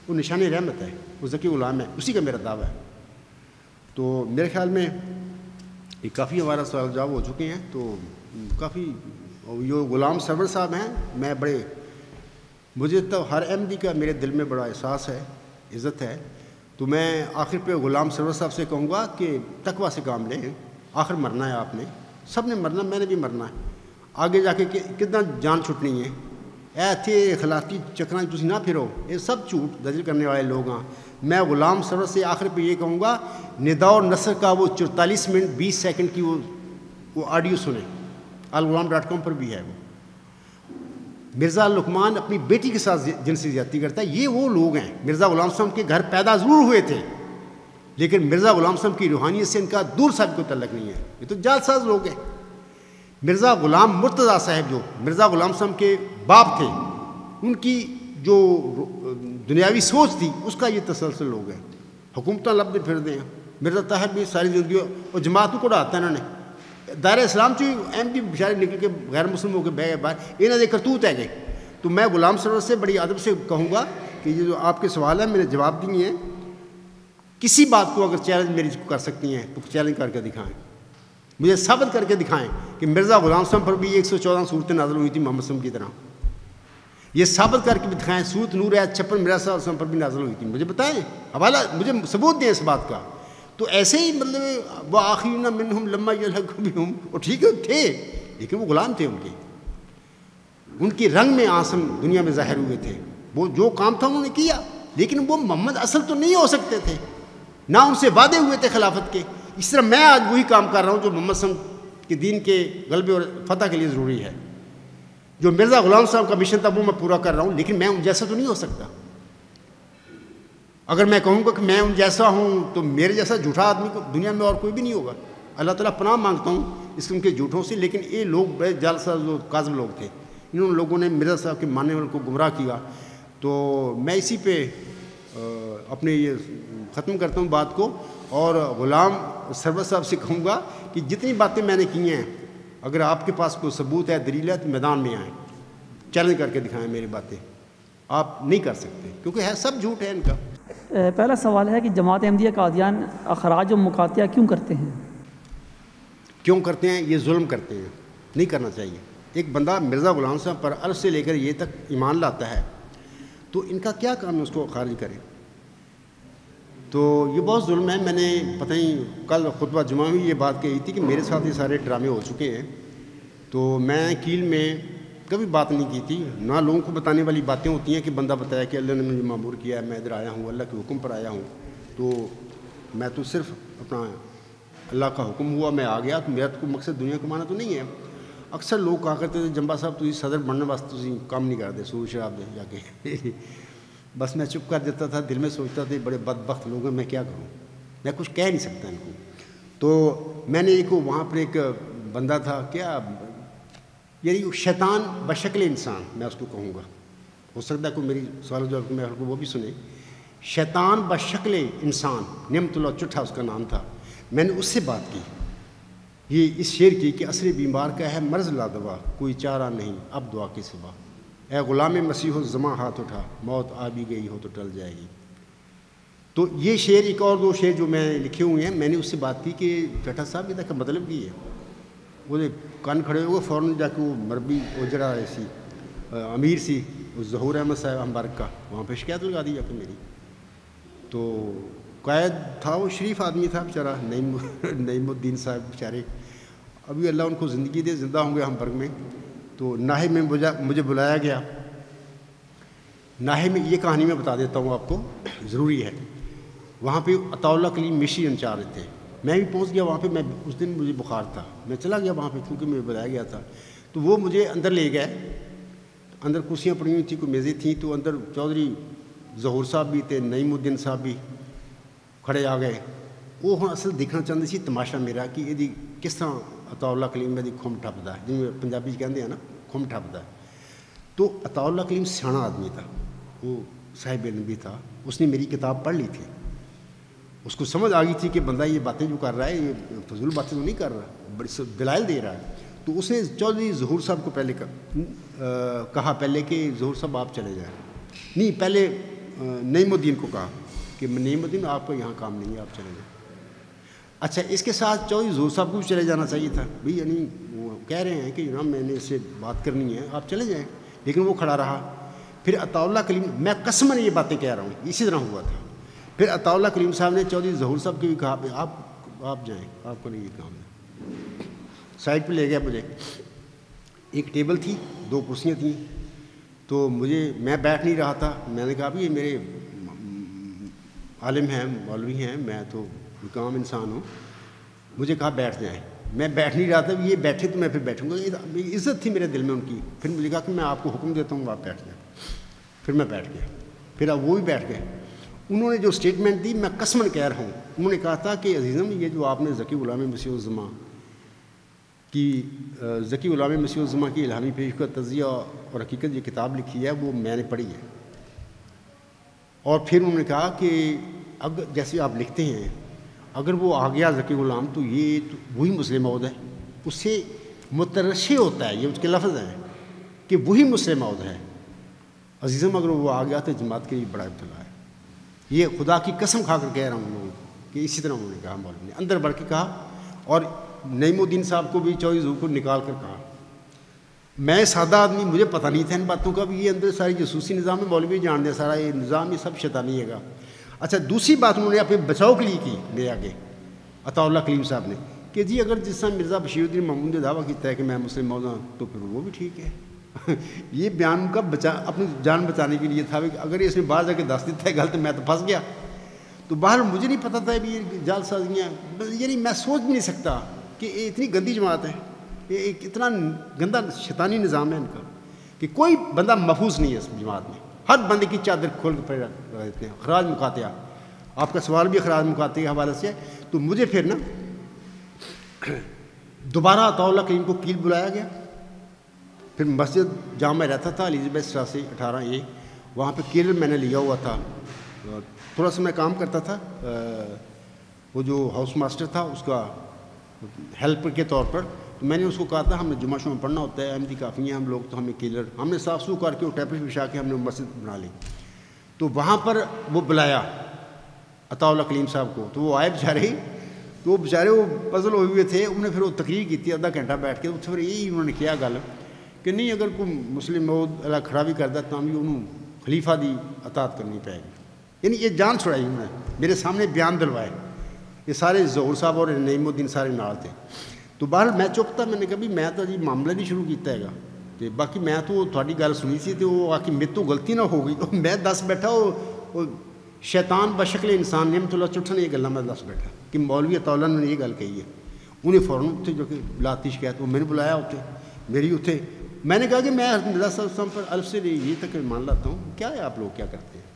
وہ نشان رحمت ہے، وہ ذکی غلام ہے، اسی کا میرا دعویٰ ہے۔ تو میرے خیال میں یہ کافی ہمارا سوال جواب ہو چکے ہیں۔ تو کافی جو غلام سرور صاحب ہیں، میں مجھے تو ہر احمدی کا میرے دل میں بڑا احساس ہے، عزت ہے۔ تو میں آخر پہ غلام سرور صاحب سے کہوں گا کہ تقویٰ سے کام لیں، آخر مرنا ہے آپ نے، سب نے مرنا، میں نے بھی مرنا ہے، آگے جا کے کتنا جان چھٹنی ہے، ایتھے اخلاقی چکراں تسی نہ پھرو، یہ سب جھوٹ دجل کرنے والے لوگ ہیں۔ میں غلام سرور سے آخر پہ یہ کہوں گا، ندا اور نثر کا وہ 44 منٹ 20 سیکنڈ کی وہ آڈیو سنیں، الغلام.com پر بھی ہے۔ وہ مرزا لقمان اپنی بیٹی کے ساتھ جنسی زیادتی کرتا ہے، یہ وہ لوگ ہیں۔ مرزا غلام صاحب کے گھر پیدا ضرور ہوئے تھے، لیکن مرزا غلام صاحب کی روحانیت سے ان کا دور صاحب کوئی تعلق نہیں ہے، یہ تو جعل ساز لوگ ہیں۔ مرزا غلام مرتضیٰ صاحب جو مرزا غلام صاحب کے باپ تھے، ان کی جو دنیاوی سوچ تھی اس کا یہ تسلسل لوگ ہیں، حکومتیں لبتے پھر دیں۔ مرزا طاہر بھی ساری زندگی اور جماعتوں کو ڈالتا ہے، انہوں نے دائرہ اسلام چ احمدی بیچارے نکل کے غیر مسلم ہو کے بہ گئے باہر، انہوں نے کرتوت ہے گئے۔ تو میں غلام سرور سے بڑی ادب سے کہوں گا کہ یہ جو آپ کے سوال ہیں میں نے جواب دیے ہیں، کسی بات کو اگر چیلنج میری کو کر سکتی ہیں تو چیلنج کر کے دکھائیں، مجھے ثابت کر کے دکھائیں کہ مرزا غلام صاحب پر بھی 114 صورتیں نازل ہوئی تھیں محمد صلی کی طرح، یہ ثابت کر کے بھی دکھائیں۔ سورت نور آیت 56 مرزا صاحب پر بھی نازل ہوئی تھی، مجھے بتائیں، حوالہ مجھے ثبوت دیں اس بات کا۔ تو ایسے ہی مطلب وآخرین منہم لما یلحق بہم، وہ ٹھیک ہے تھے لیکن وہ غلام تھے ان کے رنگ میں آسم دنیا میں ظاہر ہوئے تھے، وہ جو کام تھا انہوں نے کیا، لیکن وہ محمد اصل تو نہیں ہو سکتے تھے، نہ ان سے وعدے ہوئے تھے خلافت کے۔ اس طرح میں آج وہی کام کر رہا ہوں جو محمد صلی اللہ علیہ وسلم کے دین کے غلبے اور فتح کے لیے ضروری ہے۔ جو مرزا غلام صاحب کا مشن تھا وہ میں پورا کر رہا ہوں، لیکن میں ان جیسا تو نہیں ہو سکتا۔ اگر میں کہوں گا کہ میں ان جیسا ہوں تو میرے جیسا جھوٹا آدمی کو دنیا میں اور کوئی بھی نہیں ہوگا۔ اللہ تعالیٰ پناہ مانگتا ہوں اس قسم کے جھوٹوں سے، لیکن یہ لوگ بڑے جالسا جو کاذب لوگ تھے، انہوں لوگوں نے مرزا صاحب کے ماننے والوں کو گمراہ کیا۔ تو میں اسی پہ اپنے یہ ختم کرتا ہوں بات کو، اور غلام سرور صاحب سے کہوں گا کہ جتنی باتیں میں نے کی ہیں، اگر آپ کے پاس کوئی ثبوت ہے، دلیل ہے، تو میدان میں آئیں، چیلنج کر کے دکھائیں میری باتیں۔ آپ نہیں کر سکتے کیونکہ ہے سب جھوٹ ہے ان کا۔ پہلا سوال ہے کہ جماعت احمدیہ قادیان اخراج و مقاطعہ کیوں کرتے ہیں؟ کیوں کرتے ہیں؟ یہ ظلم کرتے ہیں، نہیں کرنا چاہیے۔ ایک بندہ مرزا غلام صاحب پر عرض سے لے کر یہ تک ایمان لاتا ہے تو ان کا کیا کام ہے اس کو خارج کریں؟ تو یہ بہت ظلم ہے۔ میں نے پتہ نہیں کل خطبہ جمعہ میں یہ بات کہی تھی کہ میرے ساتھ یہ سارے ڈرامے ہو چکے ہیں، تو میں کیل میں کبھی بات نہیں کی تھی، نہ لوگوں کو بتانے والی باتیں ہوتی ہیں کہ بندہ بتایا کہ اللہ نے مجھے مامور کیا ہے، میں ادھر آیا ہوں، اللہ کے حکم پر آیا ہوں، تو میں تو صرف اپنا اللہ کا حکم ہوا میں آ گیا، تو میرا تو مقصد دنیا کمانا تو نہیں ہے۔ اکثر لوگ کہا کرتے تھے جمبا صاحب تھی صدر بننے واسطے تھی کام نہیں کرتے، سور شراب دے جا کے بس میں چپ کر دیتا تھا، دل میں سوچتا تھا بڑے بدبخت لوگ ہیں، میں کیا کروں، میں کچھ کہہ نہیں سکتا ان کو۔ تو میں نے ایک وہاں پر ایک بندہ تھا، کیا یعنی شیطان بشکل انسان میں اس کو کہوں گا، ہو سکتا ہے کوئی میری سوال جواب میں کو وہ بھی سنے۔ شیطان بشکل انسان، نعمت اللہ چٹھا اس کا نام تھا، میں نے اس سے بات کی، یہ اس شعر کی کہ عصر بیمار کا ہے مرض لا دوا، کوئی چارہ نہیں اب دعا کے سوا، اے غلام مسیح الزماں ہاتھ اٹھا، موت آ بھی گئی ہو تو ٹل جائے گی۔ تو یہ شعر، ایک اور دو شعر جو میں لکھے ہوئے ہیں، میں نے اس سے بات کی کہ چٹھا صاحب یہ کا مطلب کی ہے، وہ کان کھڑے ہوئے فوراً جا کے وہ مربی اجڑا ایسی امیر سی اس ظہور احمد صاحب ہمبرگ کا، وہاں پہ شکایت لگا دی جا کے میری۔ تو قائد تھا، وہ شریف آدمی تھا بیچارہ، نعیم الدین صاحب بیچارے، ابھی اللہ ان کو زندگی دے، زندہ ہوں گے ہمبرگ میں۔ تو ناہے میں مجھے بلایا گیا، ناہے میں یہ کہانی میں بتا دیتا ہوں آپ کو، ضروری ہے۔ وہاں پہ عطاء اللہ کلیم مشری انچارج تھے، میں بھی پہنچ گیا وہاں پہ، میں اس دن مجھے بخار تھا، میں چلا گیا وہاں پہ کیونکہ مجھے بلایا گیا تھا۔ تو وہ مجھے اندر لے گئے، اندر کرسیاں پڑی ہوئی تھیں، کوئی میزیں تھیں، تو اندر چودھری ظہور صاحب بھی تھے، نعیم الدین صاحب بھی کھڑے آ گئے۔ وہ ہن اصل دیکھنا چاہتے سی تماشا میرا کہ یہ کس طرح عطاء اللہ کلیم میں کھم ٹپدا ہے، جن پنجابی کہتے ہیں نا کھم ٹپدا ہے۔ تو عطاء اللہ کلیم سیاح آدمی تھا، وہ صاحب علم بھی تھا، اس نے میری کتاب پڑھ لی تھی، اس کو سمجھ آ گئی تھی کہ بندہ یہ باتیں جو کر رہا ہے یہ فضول باتیں تو نہیں کر رہا، بڑی دلائل دے رہا ہے۔ تو اس نے چودھری ظہور صاحب کو پہلے کہا پہلے کہ ظہور صاحب آپ چلے جائیں، نہیں پہلے نعیم الدین کو کہا کہ نعیم الدین آپ کو یہاں کام نہیں ہے، آپ چلے جائیں۔ اچھا، اس کے ساتھ چودھری ظہور صاحب کو بھی چلے جانا چاہیے تھا بھائی، یعنی وہ کہہ رہے ہیں کہ جناب میں نے اس سے بات کرنی ہے، آپ چلے جائیں، لیکن وہ کھڑا رہا۔ پھر عطاء اللہ کلیم، میں قسماً یہ باتیں کہہ رہا ہوں، اسی طرح ہوا تھا۔ پھر عطاء اللہ کلیم صاحب نے چودھری ظہور صاحب کو بھی کہا آپ جائیں، آپ کو نہیں یہ کام ہے۔ سائڈ پہ لے گیا مجھے، ایک ٹیبل تھی، دو کرسیاں تھیں، تو میں بیٹھ نہیں رہا تھا، میں نے کہا بھی یہ میرے عالم ہیں، مولوی ہیں، میں تو کوئی عام انسان ہوں، مجھے کہا بیٹھ جائیں، میں بیٹھ نہیں رہا تھا، یہ بیٹھے تو میں پھر بیٹھوں گا، عزت تھی میرے دل میں ان کی۔ پھر مجھے کہا کہ میں آپ کو حکم دیتا ہوں آپ بیٹھ جائیں، پھر میں بیٹھ گیا، پھر اب وہ بھی بیٹھ گئے۔ انہوں نے جو اسٹیٹمنٹ دی، میں قسماً کہہ رہا ہوں، انہوں نے کہا تھا کہ عزیزم یہ جو آپ نے ذکی غلام مسیح الزماں کی الہامی پیش کا تجزیہ اور حقیقت یہ کتاب لکھی ہے وہ میں نے پڑھی ہے، اور پھر انہوں نے کہا کہ اب جیسے آپ لکھتے ہیں اگر وہ آ گیا ذکی غلام تو یہ تو وہی مسلم موعود ہے، اس سے مترشح ہوتا ہے، یہ اس کے لفظ ہیں کہ وہی مسلم موعود ہے عزیزم، اگر وہ آ گیا تو جماعت کے لیے بڑا ابتلا ہے۔ یہ خدا کی قسم کھا کر کہہ رہا ہوں ان لوگوں کو کہ اسی طرح انہوں نے کہا، مولوی نے اندر بڑھ کے کہا، اور نعیم الدین صاحب کو بھی چودھری ظہور کو نکال کر کہا۔ میں سادہ آدمی، مجھے پتہ نہیں تھا ان باتوں کا بھی، یہ اندر ساری جاسوسی نظام میں مولوی جان دیا سارا یہ نظام، یہ سب شیطانی ہے گا۔ اچھا، دوسری بات انہوں نے اپنے بچاؤ کے لیے کی میرے آگے عطا اللہ کلیم صاحب نے کہ جی اگر جس طرح مرزا بشیر الدین محمود نے دعویٰ کیا ہے کہ میں مسلم مولا تو پھر وہ بھی ٹھیک ہے یہ بیان کا اپنی جان بچانے کے لیے تھا کہ اگر اس نے باہر جا کے دس دیتا ہے غلط میں تو پھنس گیا. تو باہر مجھے نہیں پتہ تھا بھی یہ جال سازیاں یعنی میں سوچ بھی نہیں سکتا کہ یہ اتنی گندی جماعت ہے, یہ ایک اتنا گندا شیطانی نظام ہے ان کا کہ کوئی بندہ محفوظ نہیں ہے اس جماعت میں. ہر بندے کی چادر کھول کے پڑے رہتے ہیں. اخراج مقاطعہ, آپ کا سوال بھی اخراج مقاطعے کے حوالے سے ہے. تو مجھے پھر نا دوبارہ عطا اللہ کلیم کو کیل بلایا گیا. پھر مسجد جہاں میں رہتا تھا الیزابتھ اسٹریٹ 18A, وہاں پہ کیلر میں نے لیا ہوا تھا. تھوڑا سا میں کام کرتا تھا, وہ جو ہاؤس ماسٹر تھا اس کا ہیلپر کے طور پر. تو میں نے اس کو کہا تھا ہمیں جمعہ شمع پڑھنا ہوتا ہے, احمدی کافی ہیں ہم لوگ, تو ہمیں کیلر ہم نے صاف ستھرا کر کے وہ ٹیپس بچھا کے ہم نے مسجد بنا لی. تو وہاں پر وہ بلایا عطا اللہ کلیم صاحب کو, تو وہ آئے بیچارے. تو وہ بیچارے وہ پزل ہوئے ہوئے تھے. انہوں نے پھر وہ تقریر کی تھی آدھا گھنٹہ بیٹھ کے. پھر یہی انہوں نے کیا گل کہ نہیں اگر کوئی مسلم موت اللہ کھڑا بھی کرتا تو بھی انہوں خلیفہ دی اطاعت کرنی پائے گی. یعنی یہ جان چھڑائی انہوں نے میرے سامنے بیان دلوائے. یہ سارے ظہور صاحب اور نعیم الدین سارے نال تھے. تو بہرحال میں چپ تھا. میں نے کہا بھی میں تو جی معاملہ نہیں شروع کیتا ہے گا. تو باقی میں تو تھوڑی گل سنی سی تو وہ آ کے میرے تو غلطی نہ ہو گئی. تو میں دس بیٹھا وہ شیطان بشکل انسان نعمت اللہ چٹھ نے یہ گلاں میں دس بیٹھا کہ مولوی عطا اللہ نے یہ گل کہی ہے. انہیں فوراً اتنے جو کہ لاتی شکایت وہ میں نے بلایا اتنے میری اتنے. میں نے کہا کہ میں مرزا صاحب پر الف سے یہ تک مان لاتا ہوں, کیا ہے آپ لوگ کیا کرتے ہیں.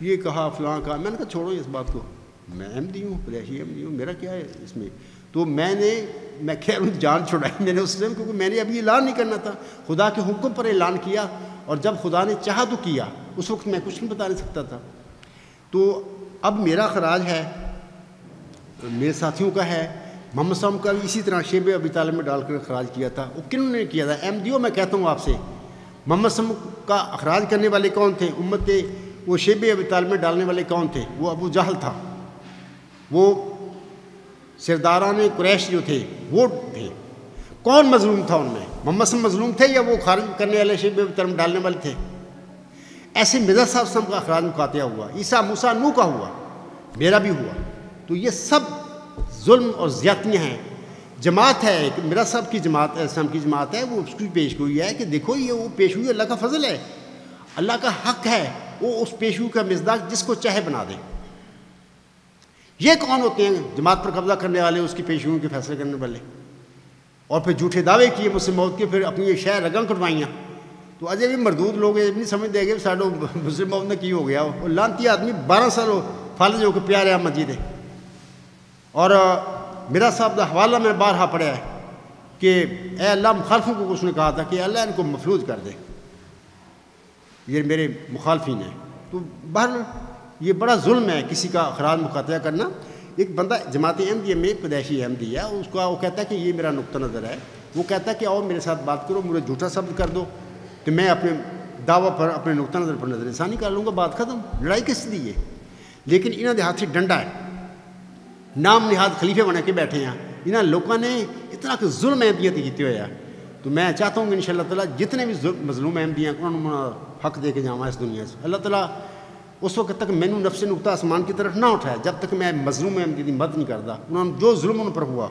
یہ کہا فلاں کہا. میں نے کہا چھوڑو اس بات کو, میں احمدی ہوں, قریشی احمدی ہوں, میرا کیا ہے اس میں. تو میں خیر جان چھڑائی میں نے اس ٹائم, کیونکہ میں نے ابھی اعلان نہیں کرنا تھا. خدا کے حکم پر اعلان کیا, اور جب خدا نے چاہا تو کیا. اس وقت میں کچھ نہیں بتا نہیں سکتا تھا. تو اب میرا خراج ہے, میرے ساتھیوں کا ہے, محمد صاحب کا بھی اسی طرح شیب ابی طالب میں ڈال کر اخراج کیا تھا. وہ کنہوں نے کیا تھا؟ احمدیوں. میں کہتا ہوں آپ سے محمد صاحب کا اخراج کرنے والے کون تھے امت کے؟ وہ شیب ابی طالب میں ڈالنے والے کون تھے؟ وہ ابو جہل تھا. وہ سرداران قریش جو تھے وہ تھے. کون مظلوم تھا ان میں؟ محمد صاحب مظلوم تھے یا وہ خارج کرنے والے شیب ابی طالب میں ڈالنے والے تھے؟ ایسے مرزا صاحب کا اخراج مقاطعہ ہوا, عیسیٰ موسیٰ نوح کا ہوا, میرا بھی ہوا. تو یہ سب ظلم اور زیادتیاں ہیں. جماعت ہے ایک مرزا صاحب کی جماعت, اسلام کی جماعت ہے, وہ اس کی پیشگوئی ہے کہ دیکھو یہ وہ پیشگوئی اللہ کا فضل ہے, اللہ کا حق ہے. وہ اس پیشگوئی کا مصداق جس کو چاہے بنا دے. یہ کون ہوتے ہیں جماعت پر قبضہ کرنے والے, اس کی پیشگوئی کے فیصلے کرنے والے, اور پھر جھوٹے دعوے کیے مسلم موت کے, پھر اپنی یہ شہر رگاں کٹوائیاں. تو اجے بھی مردود لوگ یہ نہیں سمجھ دے گے ساڈو مسلم موت نے کی ہو گیا. وہ لانتی آدمی 12 سال فالج ہو کے پیارے احمد جی دے. اور میرا صاحب کا حوالہ میں بارہا پڑھا ہے کہ اے اللہ مخالفوں کو اس نے کہا تھا کہ اللہ ان کو مفلوج کر دے, یہ میرے مخالفین ہیں. تو بہرحال یہ بڑا ظلم ہے کسی کا اخراج مقاطعہ کرنا. ایک بندہ جماعت احمدیہ میں قریشی احمدی ہے, اس کا وہ کہتا ہے کہ یہ میرا نقطہ نظر ہے. وہ کہتا ہے کہ آؤ میرے ساتھ بات کرو, مجھے جھوٹا ثابت کر دو تو میں اپنے دعویٰ پر اپنے نقطہ نظر پر نظر ثانی کر لوں گا, بات ختم. لڑائی کس دی ہے؟ لیکن انہوں نے ہاتھ سے ڈنڈا ہے, نام نہاد خلیفے بنا کے بیٹھے ہیں. انہوں لوگوں نے اتنا کہ ظلم احمدیت کیتے ہوئے ہیں. تو میں چاہتا ہوں کہ انشاءاللہ تعالیٰ جتنے بھی مظلوم احمدی ہیں انہوں نے حق دے کے جاواں اس دنیا سے. اللہ تعالیٰ اس وقت تک مینوں نفس نقطہ آسمان کی طرف نہ اٹھائے جب تک میں مظلوم احمدی کی مدد نہیں کرتا. انہوں نے جو ظلم ان پر ہوا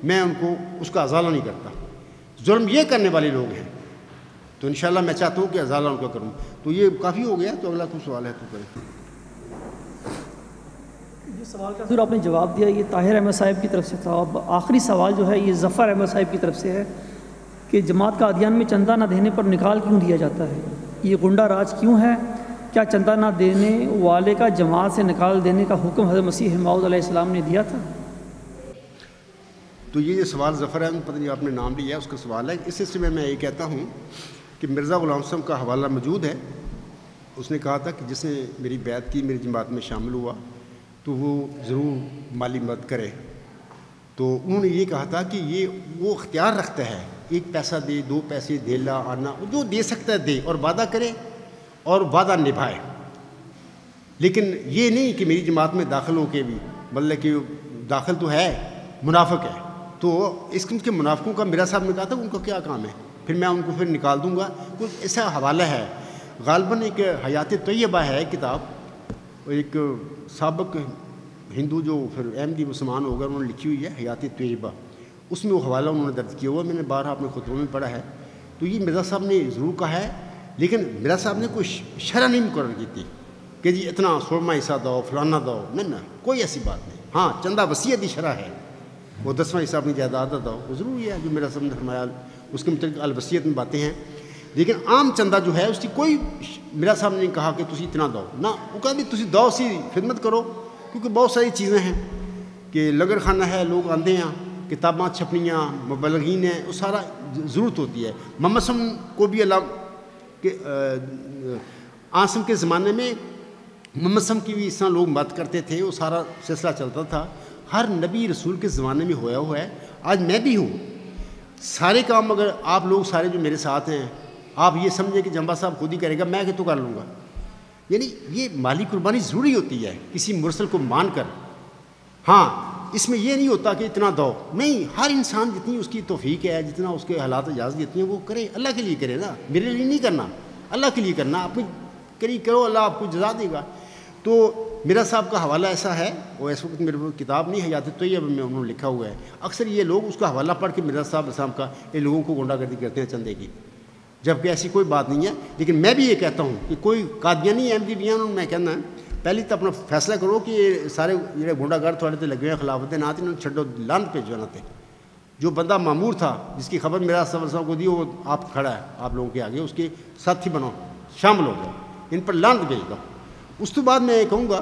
میں ان کو اس کا ازالہ نہیں کرتا. ظلم یہ کرنے والے لوگ ہیں. تو انشاءاللہ میں چاہتا ہوں کہ ازالہ ان کا کروں. تو یہ کافی ہو گیا. تو اگلا کوئی سوال ہے تو کریں. یہ سوال کا ضرور آپ نے جواب دیا, یہ طاہر احمد صاحب کی طرف سے تھا. اب آخری سوال جو ہے یہ ظفر احمد صاحب کی طرف سے ہے کہ جماعت قادیان میں چندہ نہ دینے پر نکال کیوں دیا جاتا ہے؟ یہ غنڈہ راج کیوں ہے؟ کیا چندہ نہ دینے والے کا جماعت سے نکال دینے کا حکم حضرت مسیح موعود علیہ السلام نے دیا تھا؟ تو یہ سوال ظفر احمد پتہ نہیں آپ نے نام لیا اس کا سوال ہے. اس سلسلے میں یہ کہتا ہوں کہ مرزا غلام صاحب کا حوالہ موجود ہے. اس نے کہا تھا کہ جس نے میری بیعت کی, میری جماعت میں شامل ہوا, تو وہ ضرور مالی مدد کرے. تو انہوں نے یہ کہا تھا کہ یہ وہ اختیار رکھتا ہے, 1 پیسہ دے, 2 پیسے دے لا آنا, جو دے سکتا ہے دے, اور وعدہ کرے اور وعدہ نبھائے. لیکن یہ نہیں کہ میری جماعت میں داخل ہو کے بھی مطلب کہ داخل تو ہے, منافق ہے. تو اس قسم کے منافقوں کا میرا صاحب نے کہا تھا ان کا کیا کام ہے, پھر میں ان کو پھر نکال دوں گا. کوئی ایسا حوالہ ہے غالباً ایک حیات طیبہ ہے کتاب, ایک سابق ہندو جو پھر احمدی مسلمان ہو گئے انہوں نے لکھی ہوئی ہے حیات طیبہ، اس میں وہ حوالہ انہوں نے درج کیا ہوا ہے، میں نے بارہا اپنے خطبوں میں پڑھا ہے. تو یہ مرزا صاحب نے ضرور کہا ہے، لیکن مرزا صاحب نے کوئی شرح نہیں مقرر کی تھی کہ جی اتنا 16واں حصہ دو فلانا دو، نہیں کوئی ایسی بات نہیں. ہاں چندہ وصیت شرح ہے، وہ 10واں حصہ اپنی جائیداد دو، وہ ضروری ہے جو مرزا صاحب نے فرمایا، اس کے متعلق الوصیت میں باتیں ہیں. لیکن عام چندہ جو ہے اس کی کوئی مرزا صاحب نے نہیں کہا کہ تسی اتنا دو، نہ وہ کہا بھی تسی دو سی خدمت کرو، کیونکہ بہت ساری چیزیں ہیں کہ لنگر خانہ ہے، لوگ آندے ہیں، کتاباں چھپنیاں، مبلغین ہیں، وہ سارا ضرورت ہوتی ہے. محمد صلی اللہ علیہ وسلم کو بھی اللہ کے آسم کے زمانے میں محمد صلی اللہ علیہ وسلم کی بھی اس طرح لوگ بات کرتے تھے، وہ سارا سلسلہ چلتا تھا. ہر نبی رسول کے زمانے میں ہوا ہوا ہے، آج میں بھی ہوں. سارے کام اگر آپ لوگ سارے جو میرے ساتھ ہیں آپ یہ سمجھیں کہ جنبا صاحب خود ہی کرے گا، میں کہ تو کر لوں گا، یعنی یہ مالی قربانی ضروری ہوتی ہے کسی مرسل کو مان کر. ہاں اس میں یہ نہیں ہوتا کہ اتنا دو، نہیں، ہر انسان جتنی اس کی توفیق ہے، جتنا اس کے حالات اجازت دیتی ہیں وہ کرے، اللہ کے لیے کرے نا، میرے لیے نہیں کرنا، اللہ کے لیے کرنا، اپنی کرو، اللہ آپ کو جزا دے گا. تو میرا صاحب کا حوالہ ایسا ہے، وہ اس وقت میرے کتاب نہیں حیات طیبہ میں انہوں نے لکھا ہوا ہے. اکثر یہ لوگ اس کا حوالہ پڑھ کے مرزا صاحب کا یہ لوگوں کو گنڈا گردی کرتے ہیں چندے کی، جبکہ ایسی کوئی بات نہیں ہے. لیکن میں بھی یہ کہتا ہوں کہ کوئی قادیانی احمدی بھی ہیں، انہوں نے میں کہنا ہے پہلے تو اپنا فیصلہ کرو کہ یہ سارے جڑے گنڈا گرد تھوڑے تے لگے ہوئے خلافت نہ انہوں نے چھڈو، لانت بھیجو نہ تے. جو بندہ مامور تھا جس کی خبر میرا صاحب کو دی، وہ آپ کھڑا ہے آپ لوگوں کے آگے، اس کے ساتھی بنو، شامل ہو جاؤ، ان پر لانت بھیج دو. اس تو بعد میں یہ کہوں گا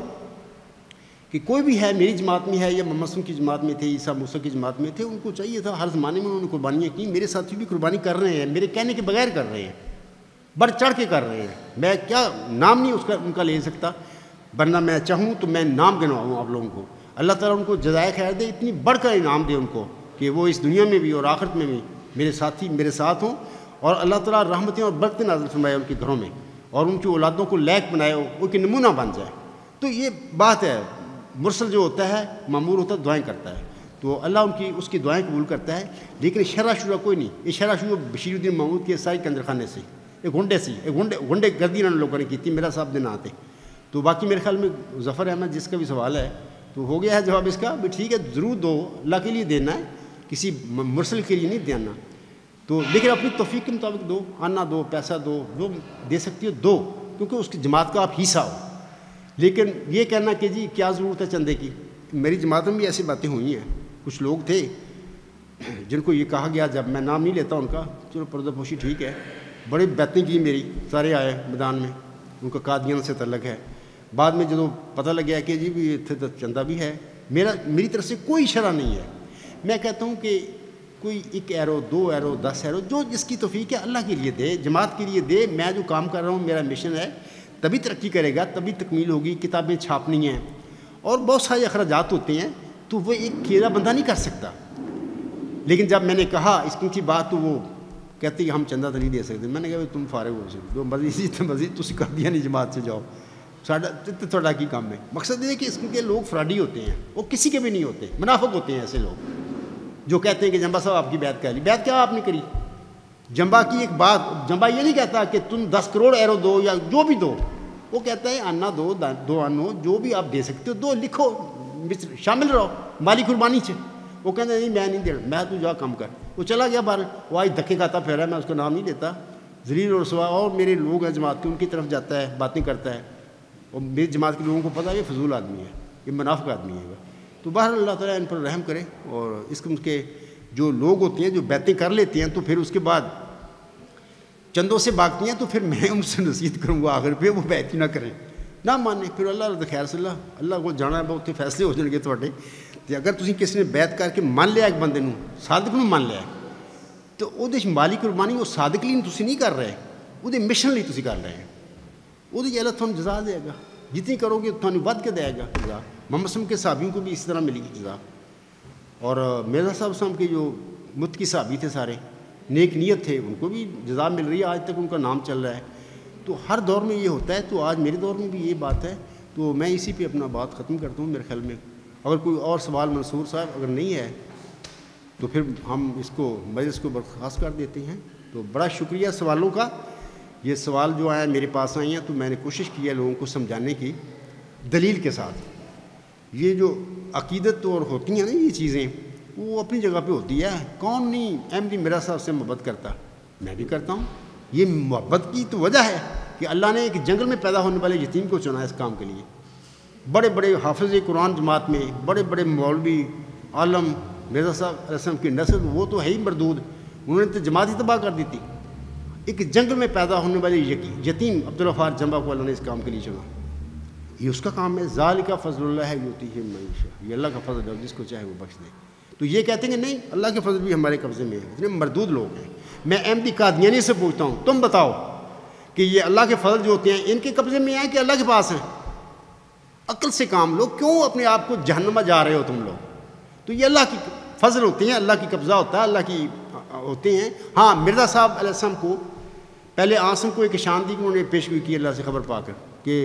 کہ کوئی بھی ہے میری جماعت میں ہے یا محمد صلی کی جماعت میں تھے، عیسیٰ موسیٰ کی جماعت میں تھے، ان کو چاہیے تھا ہر زمانے میں انہوں نے قربانیاں کی. میرے ساتھی بھی قربانی کر رہے ہیں، میرے کہنے کے بغیر کر رہے ہیں، بڑھ چڑھ کے کر رہے ہیں. میں کیا نام نہیں اس کا ان کا لے سکتا، ورنہ میں چاہوں تو میں نام گنواؤں آپ لوگوں کو. اللہ تعالیٰ ان کو جزائے خیر دے، اتنی بڑھ کر انعام دے ان کو کہ وہ اس دنیا میں بھی اور آخرت میں بھی میرے ساتھی میرے ساتھ ہوں، اور اللہ تعالیٰ رحمتیں اور برکتیں نازل فرمائے ان کے گھروں میں، اور ان کی اولادوں کو لائق بنائے، وہ کہ نمونہ بن جائے. تو یہ بات ہے، مرسل جو ہوتا ہے مامور ہوتا ہے دعائیں کرتا ہے، تو اللہ ان کی اس کی دعائیں قبول کرتا ہے. لیکن شرح شورہ کوئی نہیں. یہ شرح شورہ بشیر الدین محمود کے ساری کنجر خانے سے، ایک گنڈے سی، ایک گنڈے گردی انہوں نے لوگوں نے کی تھی، میرا صاحب دن آتے. تو باقی میرے خیال میں ظفر احمد جس کا بھی سوال ہے تو ہو گیا ہے جواب اس کا بھی. ٹھیک ہے ضرور دو، اللہ کے لیے دینا ہے، کسی مرسل کے لیے نہیں دینا. تو لیکن اپنی توفیق کے مطابق دو، آنا دو، پیسہ دو، جو دے سکتی ہو دو، کیونکہ اس کی جماعت کا آپ حصہ ہو. لیکن یہ کہنا کہ جی کیا ضرورت ہے چندے کی، میری جماعت میں بھی ایسی باتیں ہوئی ہیں. کچھ لوگ تھے جن کو یہ کہا گیا، جب میں نام نہیں لیتا ان کا، چلو پردہ پوشی ٹھیک ہے، بڑی باتیں کی میری، سارے آئے میدان میں، ان کا قادیان سے تعلق ہے. بعد میں جب پتہ لگ گیا کہ جی بھی اتنے تو چندہ بھی ہے، میری طرف سے کوئی شرح نہیں ہے. میں کہتا ہوں کہ کوئی 1 ایرو 2 ایرو 10 ایرو جو جس کی توفیق ہے اللہ کے لیے دے، جماعت کے لیے دے. میں جو کام کر رہا ہوں میرا مشن ہے، تبھی ترقی کرے گا، تبھی تکمیل ہوگی. کتابیں چھاپنی ہیں اور بہت سارے اخراجات ہوتے ہیں، تو وہ ایک اکیلا بندہ نہیں کر سکتا. لیکن جب میں نے کہا اس کی بات، تو وہ کہتے کہ ہم چندہ تو نہیں دے سکتے. میں نے کہا تم فارغ ہو سکتے جو مزید تسی قادیانی جماعت سے جاؤ، تھوڑا کی کام ہے. مقصد یہ ہے کہ اس کے لوگ فراڈی ہوتے ہیں، وہ کسی کے بھی نہیں ہوتے، منافق ہوتے ہیں ایسے لوگ جو کہتے ہیں کہ جنبا صاحب آپ کی بیعت کر لی. بیعت کیا آپ نے کری؟ جنبا کی ایک بات، جنبا یہ نہیں کہتا کہ تم 10 کروڑ ایرو دو یا جو بھی دو، وہ کہتا ہے آنا دو آنو، جو بھی آپ دے سکتے ہو دو، لکھو، شامل رہو مالی قربانی سے. وہ کہتا ہے نہیں میں نہیں دینا، میں تو جا کام کر. وہ چلا گیا باہر، وہ آج دھکے کھاتا پھر رہا ہے، میں اس کا نام نہیں لیتا، ذلیل اور رسوا. اور میرے لوگ ہیں جماعت کے، ان کی طرف جاتا ہے، باتیں کرتا ہے، اور میری جماعت کے لوگوں کو پتہ ہے یہ فضول آدمی ہے، یہ منافق آدمی ہے. تو باہر اللہ تعالیٰ ان پر رحم کرے. اور اس قسم کے جو لوگ ہوتے ہیں جو بیعتیں کر لیتے ہیں تو پھر اس کے بعد چندوں سے بھاگتی ہیں، تو پھر میں ان سے نصیحت کروں گا آخر پہ وہ بیعت ہی نہ کریں، نہ مانیں. پھر اللہ خیر سے اللہ کو جانا ہے، بہت فیصلے ہو جائیں گے تھوڑے. تو اگر تسی کسی نے بیعت کر کے مان لیا ایک بندے نوں، صادق نوں مان لیا، تو وہ مالی قربانی وہ صادق لیے تسی نہیں کر رہے، وہ مشن لیے تسی کر رہے ہیں. وہ اللہ تھانوں جزا دے گا، جتنی کرو گے تھانوں ود کے دے گا جزا. محمد صلی کے صحابیوں کو بھی اسی طرح ملے گی جزا. اور مرزا صاحب صاحب کے جو متقی صحابی تھے سارے نیک نیت تھے، ان کو بھی جزا مل رہی ہے، آج تک ان کا نام چل رہا ہے. تو ہر دور میں یہ ہوتا ہے. تو آج میرے دور میں بھی یہ بات ہے. تو میں اسی پہ اپنا بات ختم کرتا ہوں. میرے خیال میں اگر کوئی اور سوال منصور صاحب اگر نہیں ہے تو پھر ہم اس کو مجلس کو برخاست کر دیتے ہیں. تو بڑا شکریہ سوالوں کا. یہ سوال جو آیا میرے پاس آئے ہیں تو میں نے کوشش کی ہے لوگوں کو سمجھانے کی دلیل کے ساتھ. یہ جو عقیدت اور ہوتی ہیں نا یہ چیزیں وہ اپنی جگہ پہ ہوتی ہے. کون نہیں احمدی مرزا صاحب سے محبت کرتا؟ میں بھی کرتا ہوں. یہ محبت کی تو وجہ ہے کہ اللہ نے ایک جنگل میں پیدا ہونے والے یتیم کو چنا اس کام کے لیے. بڑے بڑے حافظ قرآن جماعت میں بڑے بڑے مولوی عالم مرزا صاحب علیہ السلام کی نسل وہ تو ہے ہی مردود. انہوں نے تو جماعت ہی تباہ کر دی تھی. ایک جنگل میں پیدا ہونے والے یتیم عبدالغفار جمبا کو اللہ نے اس کام کے لیے چنا. یہ اس کا کام ہے. ذالک فضل اللہ ہے یؤتیہ من یشاء. یہ اللہ کا فضل ہے جس کو چاہے وہ بخش دے. تو یہ کہتے ہیں کہ نہیں اللہ کے فضل بھی ہمارے قبضے میں ہے. اتنے مردود لوگ ہیں. میں احمدی قادیانی سے پوچھتا ہوں تم بتاؤ کہ یہ اللہ کے فضل جو ہوتے ہیں ان کے قبضے میں ہیں کہ اللہ کے پاس ہیں؟ عقل سے کام لو. کیوں اپنے آپ کو جہنم میں جا رہے ہو تم لوگ؟ تو یہ اللہ کی فضل ہوتے ہیں. اللہ کی قبضہ ہوتا ہے. اللہ کی ہوتے ہیں. ہاں مرزا صاحب علیہ السلام کو پہلے عاصم کو ایک شان دی کہ انہوں نے پیشگوئی کی اللہ سے خبر پا کر کہ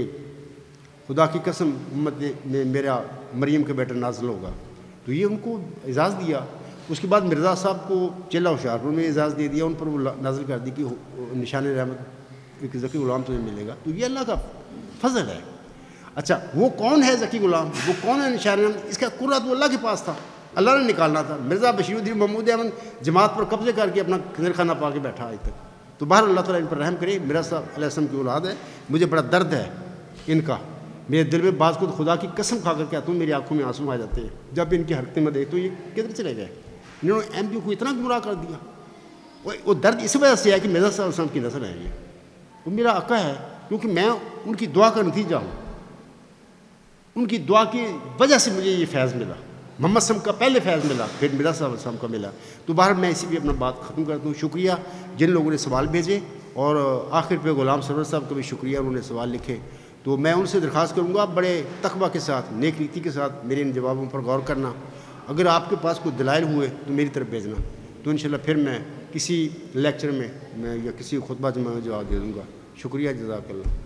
خدا کی قسم امت میں میرا مریم کا بیٹا نازل ہوگا. تو یہ ان کو اعزاز دیا. اس کے بعد مرزا صاحب کو چلا ہوشیارپور میں اعزاز دے دیا. ان پر وہ نازل کر دی کہ نشان رحمت ایک ذکی غلام تمہیں ملے گا. تو یہ اللہ کا فضل ہے. اچھا وہ کون ہے ذکی غلام؟ وہ کون ہے نشان رحمت؟ اس کا قرہ تو اللہ کے پاس تھا. اللہ نے نکالنا تھا. مرزا بشیر الدین محمود احمد جماعت پر قبضے کر کے اپنا خضر خانہ پا کے بیٹھا آج تک. تو باہر اللہ تعالیٰ ان پر رحم کرے. مرزا صاحب علیہ السلام کی اولاد ہے. مجھے بڑا درد ہے ان کا. میرے دل میں بعض کو خدا کی قسم کھا کر کہتا ہوں میری آنکھوں میں آنسو آ جاتے ہیں جب ان کی حرکتیں میں دیکھتا ہوں. یہ کدھر چلے گئے؟ انہوں نے ایم پی کو اتنا گمراہ کر دیا. وہ درد اس وجہ سے ہے کہ مرزا صاحب علیہ السلام کی نسل ہے. یہ وہ میرا آقا ہے کیونکہ میں ان کی دعا کا نتیجہ ہوں. ان کی دعا کی وجہ سے مجھے یہ فیض ملا. محمد صاحب کا پہلے فیض ملا پھر مرزا صاحب علیہ السلام کا ملا. تو باہر میں اسی بھی اپنا بات ختم کرتا ہوں. شکریہ جن لوگوں نے سوال بھیجے اور آخر پہ غلام سرور صاحب کا بھی شکریہ. انہوں نے سوال لکھے تو میں ان سے درخواست کروں گا بڑے تقویٰ کے ساتھ نیک نیتی کے ساتھ میرے ان جوابوں پر غور کرنا. اگر آپ کے پاس کوئی دلائل ہوئے تو میری طرف بھیجنا. تو انشاءاللہ پھر میں کسی لیکچر میں یا کسی خطبہ میں جواب دے دوں گا. شکریہ. جزاک اللہ.